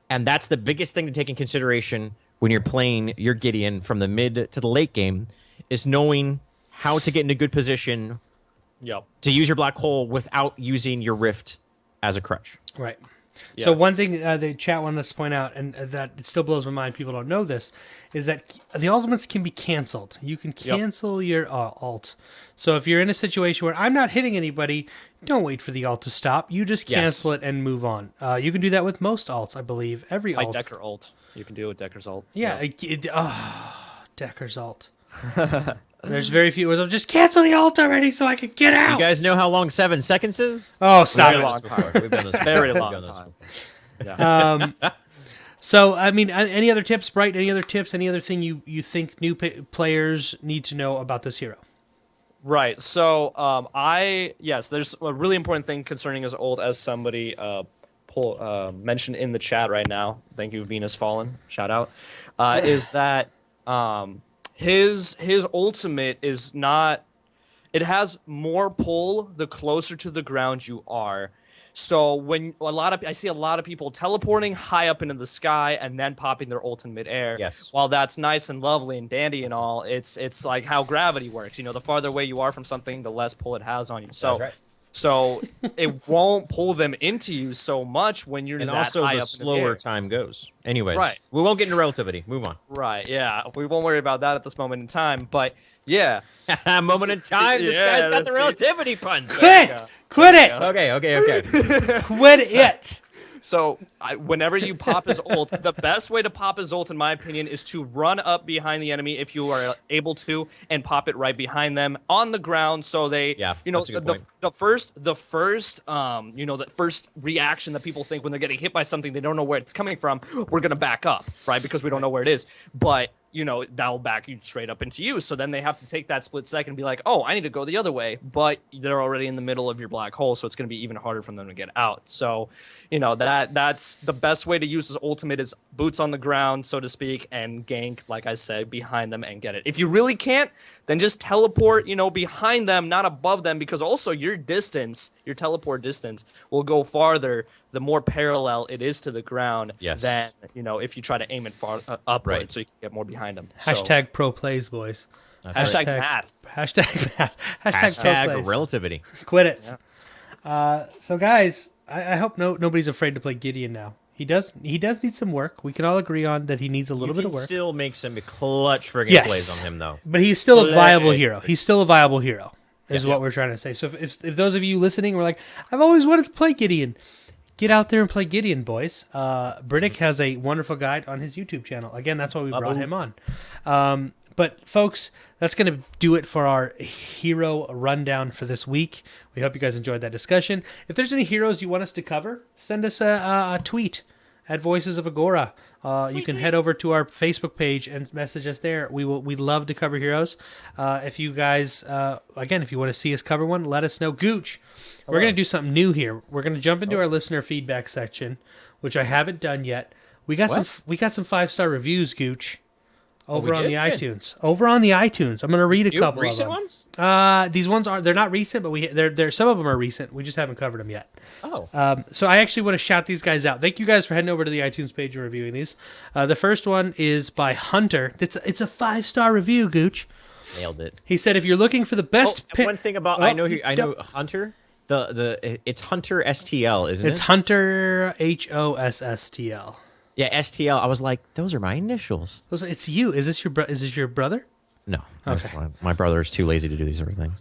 And that's the biggest thing to take in consideration when you're playing your Gideon from the mid to the late game, is knowing how to get in a good position to use your black hole without using your rift as a crutch. Right. Yeah. So one thing the chat wanted us to point out, and that it still blows my mind, people don't know this, is that the ultimates can be canceled. You can cancel your ult. So if you're in a situation where I'm not hitting anybody, don't wait for the ult to stop. You just cancel it and move on. You can do that with most ults, I believe. Every ult. Like Decker ult. You can do it with Decker's ult. Yeah. Decker's ult. There's very few. I'll just cancel the ult already so I can get out. You guys know how long 7 seconds is? Oh, stop Very it. long time. We've done this Very before. long We've done this time. before. So, I mean, any other tips, Bright? Any other tips? Any other thing you think new players need to know about this hero? Right. So, there's a really important thing concerning his ult, as somebody mentioned in the chat right now. Thank you, Venus Fallen. Shout out. Is that his ultimate is not. It has more pull the closer to the ground you are. So when I see a lot of people teleporting high up into the sky and then popping their ult in midair. Yes. While that's nice and lovely and dandy and all, it's like how gravity works. The farther away you are from something, the less pull it has on you. So, That's right. so it won't pull them into you so much when you're And that also high the up in the slower air. time goes. Anyways, Right. we won't get into relativity. Move on. Right. Yeah. We won't worry about that at this moment in time. But yeah. Moment in time. This Yeah, guy's got the let's see. relativity puns. Quit! Quit it! Okay. Quit it! So whenever you pop his ult, the best way to pop his ult, in my opinion, is to run up behind the enemy if you are able to, and pop it right behind them on the ground. So they, that's a good point. the first reaction that people think when they're getting hit by something, they don't know where it's coming from. We're gonna back up, right? Because we don't know where it is. But that'll back you straight up into you. So then they have to take that split second and be like, oh, I need to go the other way. But they're already in the middle of your black hole, so it's going to be even harder for them to get out. So, that's the best way to use his ultimate is boots on the ground, so to speak, and gank, like I said, behind them and get it. If you really can't, then just teleport, behind them, not above them, because also your teleport distance will go farther the more parallel it is to the ground than, if you try to aim it far upward, so you can get more behind them. Hashtag pro plays, boys. Hashtag math. Hashtag math. Hashtag pro plays. Relativity. Quit it. So, guys, I hope nobody's afraid to play Gideon now. He does need some work. We can all agree on that he needs a little bit of work. Still make some clutch friggin' Yes. plays on him though. But he's still a viable hero. He's still a viable hero, is what we're trying to say. So if those of you listening were like, I've always wanted to play Gideon, get out there and play Gideon, boys. Briddick has a wonderful guide on his YouTube channel. Again, that's why we brought him on. But folks, that's going to do it for our hero rundown for this week. We hope you guys enjoyed that discussion. If there's any heroes you want us to cover, send us a tweet at Voices of Agora. You can head over to our Facebook page and message us there. We'd love to cover heroes. If you guys, again, if you want to see us cover one, let us know. Gooch, we're going to do something new here. We're going to jump into our listener feedback section, which I haven't done yet. We got some 5-star reviews, Gooch. Over on the iTunes. Over on the iTunes. I'm going to read a couple recent of them. ones? These ones they're not recent, but they're some of them are recent. We just haven't covered them yet. Oh. So I actually want to shout these guys out. Thank you guys for heading over to the iTunes page and reviewing these. The first one is by Hunter. It's a 5-star review, Gooch. Nailed it. He said if you're looking for the best one thing about I know Hunter. It's Hunter STL, isn't it? It's Hunter HOSSTL. Yeah, STL. I was like, those are my initials. It's you. Is this your brother? No, my brother is too lazy to do these sort of things,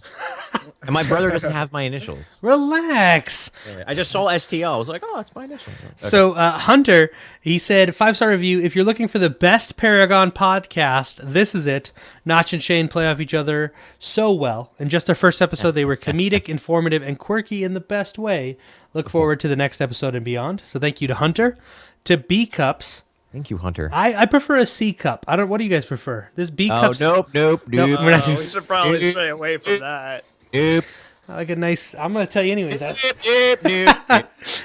and my brother doesn't have my initials. Relax. I just saw STL. I was like, oh, it's my initials. Okay. So Hunter, he said 5-star review. If you're looking for the best Paragon podcast, this is it. Notch and Shane play off each other so well. In just their first episode, they were comedic, informative, and quirky in the best way. Look forward to the next episode and beyond. So thank you to Hunter. To B Cups. Thank you, Hunter. I prefer a C cup. What do you guys prefer? This B cups. Nope. We should probably stay away from that. Nope. Like a nice. I'm going to tell you anyways.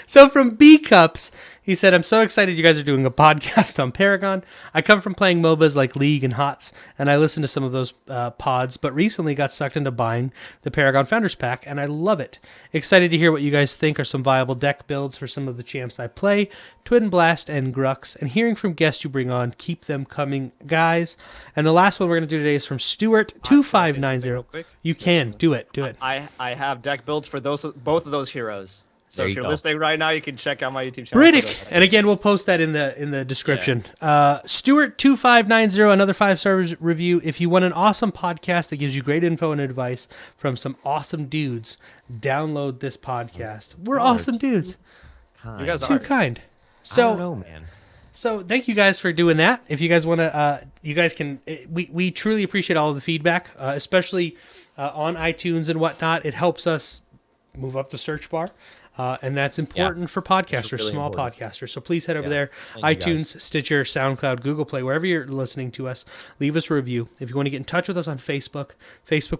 So from B Cups, he said, I'm so excited you guys are doing a podcast on Paragon. I come from playing MOBAs like League and HOTS, and I listen to some of those pods, but recently got sucked into buying the Paragon Founders Pack, and I love it. Excited to hear what you guys think are some viable deck builds for some of the champs I play, Twin Blast and Grux, and hearing from guests you bring on. Keep them coming, guys. And the last one we're going to do today is from Stuart2590. You can. Do it. I have deck builds for both of those heroes. So There if you you're go. listening right now, you can check out my YouTube channel. Briddick, and again, we'll post that in the description. Stuart2590, another 5-star review. If you want an awesome podcast that gives you great info and advice from some awesome dudes, download this podcast. We're awesome dudes. You guys Too are. kind. I don't know, man. So thank you guys for doing that. If you guys want to, you guys can. We truly appreciate all of the feedback, especially on iTunes and whatnot. It helps us move up the search bar. And that's important for podcasters, really small important. podcasters. So please head over there, Thank you, iTunes, Stitcher, SoundCloud, Google Play, wherever you're listening to us. Leave us a review. If you want to get in touch with us on Facebook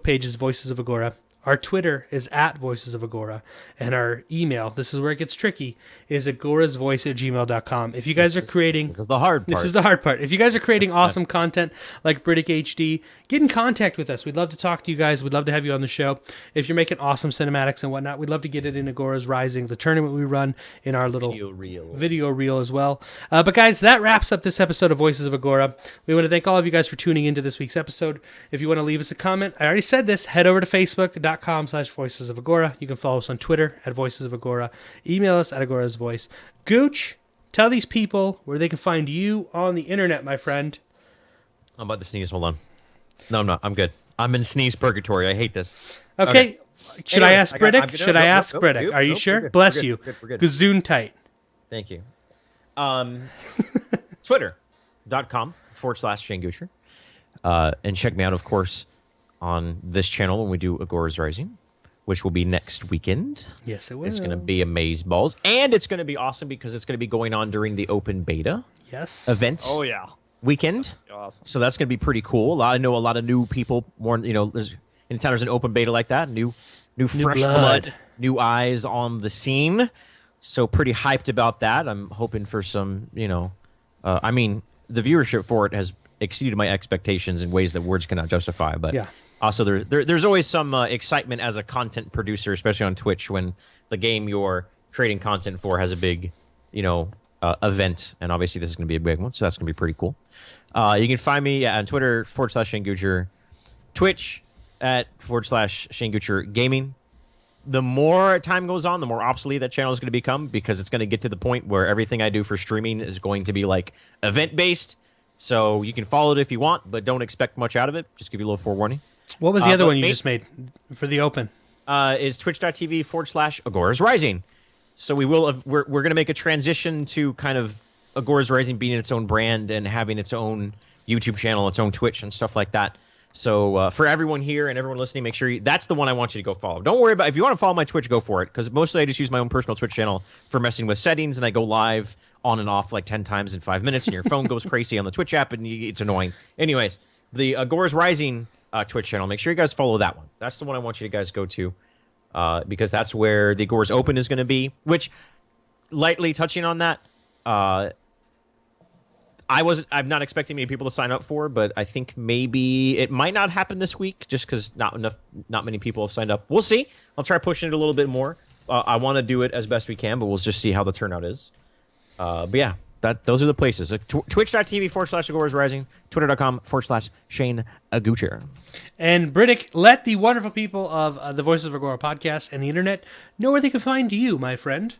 page is Voices of Agora. Our Twitter is at Voices of Agora. And our email, this is where it gets tricky, is agorasvoice@gmail.com. If you guys are creating... This is the hard part. This is the hard part. If you guys are creating awesome content like Briddick HD, get in contact with us. We'd love to talk to you guys. We'd love to have you on the show. If you're making awesome cinematics and whatnot, we'd love to get it in Agora's Rising, the tournament we run in our little video reel as well. But guys, that wraps up this episode of Voices of Agora. We want to thank all of you guys for tuning into this week's episode. If you want to leave us a comment, I already said this, head over to Facebook.com/Voices of Agora. You can follow us on Twitter at Voices of Agora. Email us at Agora's Voice. Gooch, tell these people where they can find you on the internet, my friend. I'm about to sneeze. Hold on. No, I'm not. I'm good. I'm in sneeze purgatory. I hate this. Okay. Should I Anyways, ask Briddick? Should I ask Briddick? Are you sure? We're good. Bless We're good. you. We're good. Gazoon tight. Thank you. Twitter.com/Shane Gucher. And check me out, of course, on this channel when we do Agora's Rising, which will be next weekend. Yes, it will. It's going to be amazeballs. And it's going to be awesome because it's going to be going on during the open beta Yes. event Oh, yeah. weekend. Awesome. So that's going to be pretty cool. I know a lot of new people. More, anytime there's an open beta like that, new fresh blood, new eyes on the scene. So pretty hyped about that. I'm hoping for some, the viewership for it has exceeded my expectations in ways that words cannot justify. But Yeah. also there's always some excitement as a content producer, especially on Twitch, when the game you're creating content for has a big, event. And obviously this is going to be a big one. So that's going to be pretty cool. You can find me on Twitter /Shane Gucher, Twitch @/Shane Gucher Gaming. the more time goes on, the more obsolete that channel is going to become, because it's going to get to the point where everything I do for streaming is going to be like event based. So you can follow it if you want, but don't expect much out of it. Just give you a little forewarning. What was the other one you just made for the open? Is twitch.tv/Agora's Rising. So we're going to make a transition to kind of Agora's Rising being its own brand and having its own YouTube channel, its own Twitch and stuff like that. So for everyone here and everyone listening, make sure that's the one I want you to go follow. Don't worry about if you want to follow my Twitch, go for it, because mostly I just use my own personal Twitch channel for messing with settings, and I go live on and off like 10 times in 5 minutes, and your phone goes crazy on the Twitch app, and it's annoying. Anyways, the Agora's Rising Twitch channel, make sure you guys follow that one. That's the one I want you guys to go to, because that's where the Agora's Open is going to be. Which, lightly touching on that, I'm not expecting many people to sign up for, but I think maybe it might not happen this week just because not many people have signed up. We'll see. I'll try pushing it a little bit more. I want to do it as best we can, but we'll just see how the turnout is. But yeah, those are the places. Twitch.tv/Agora's Rising, Twitter.com/Shane Agucher. And Britick, let the wonderful people of the Voices of Agora podcast and the internet know where they can find you, my friend.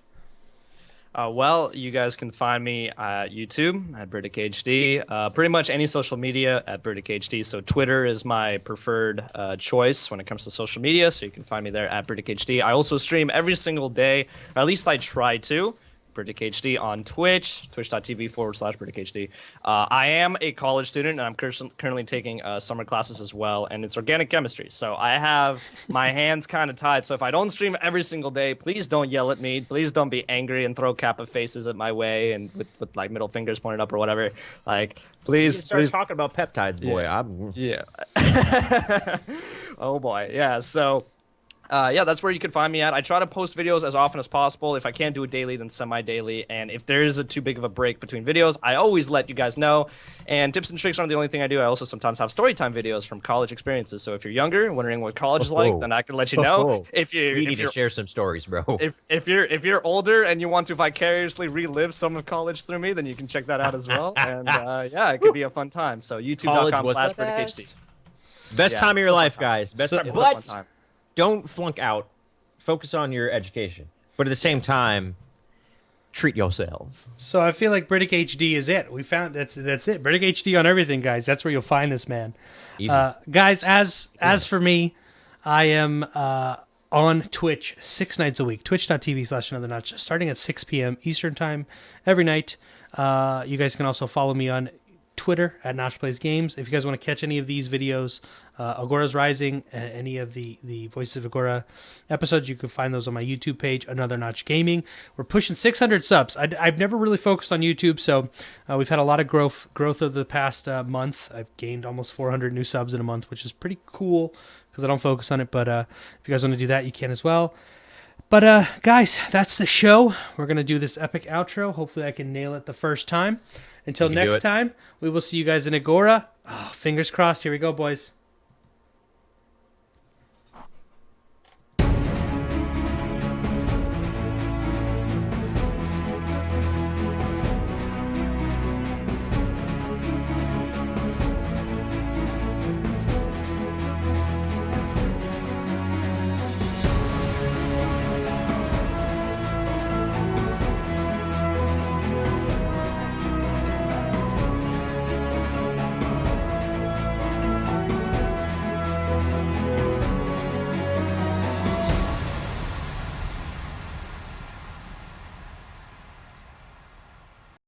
Well, you guys can find me at YouTube at Britick HD. Pretty much any social media at Britick HD. So Twitter is my preferred choice when it comes to social media. So you can find me there at Britick HD. I also stream every single day, or at least I try to. Britick HD on Twitch, twitch.tv/Britick HD. I am a college student, and I'm currently taking summer classes as well, and it's organic chemistry. So I have my hands kind of tied. So if I don't stream every single day, please don't yell at me. Please don't be angry and throw Kappa faces at my way and with like middle fingers pointed up or whatever. Like, please. Start talking about peptides, boy. Yeah. Yeah. Oh boy. Yeah. So. That's where you can find me at. I try to post videos as often as possible. If I can't do it daily, then semi-daily. And if there is too big of a break between videos, I always let you guys know. And tips and tricks aren't the only thing I do. I also sometimes have storytime videos from college experiences. So if you're younger, wondering what college is like, then I can let you know. You need to share some stories, bro. If you're older and you want to vicariously relive some of college through me, then you can check that out as well. And it could be a fun time. So youtube.com/BritickHD. Best time of your life, guys. Best time. It's a fun time. Don't flunk out. Focus on your education. But at the same time, treat yourself. So I feel like Britick HD is it. We found that's it. Britick HD on everything, guys. That's where you'll find this man. Easy. Guys, as for me, I am on Twitch 6 nights a week. Twitch.tv/AnotherNotch, starting at 6 p.m. Eastern time every night. You guys can also follow me on Twitter at Notch Plays Games. If you guys want to catch any of these videos, Agora's Rising, any of the Voices of Agora episodes, you can find those on my YouTube page, Another Notch Gaming. We're pushing 600 subs. I've never really focused on YouTube, so we've had a lot of growth over the past month. I've gained almost 400 new subs in a month, which is pretty cool because I don't focus on it. But if you guys want to do that, you can as well. But guys, that's the show. We're going to do this epic outro. Hopefully I can nail it the first time. Until next time, we will see you guys in Agora. Oh, fingers crossed. Here we go, boys.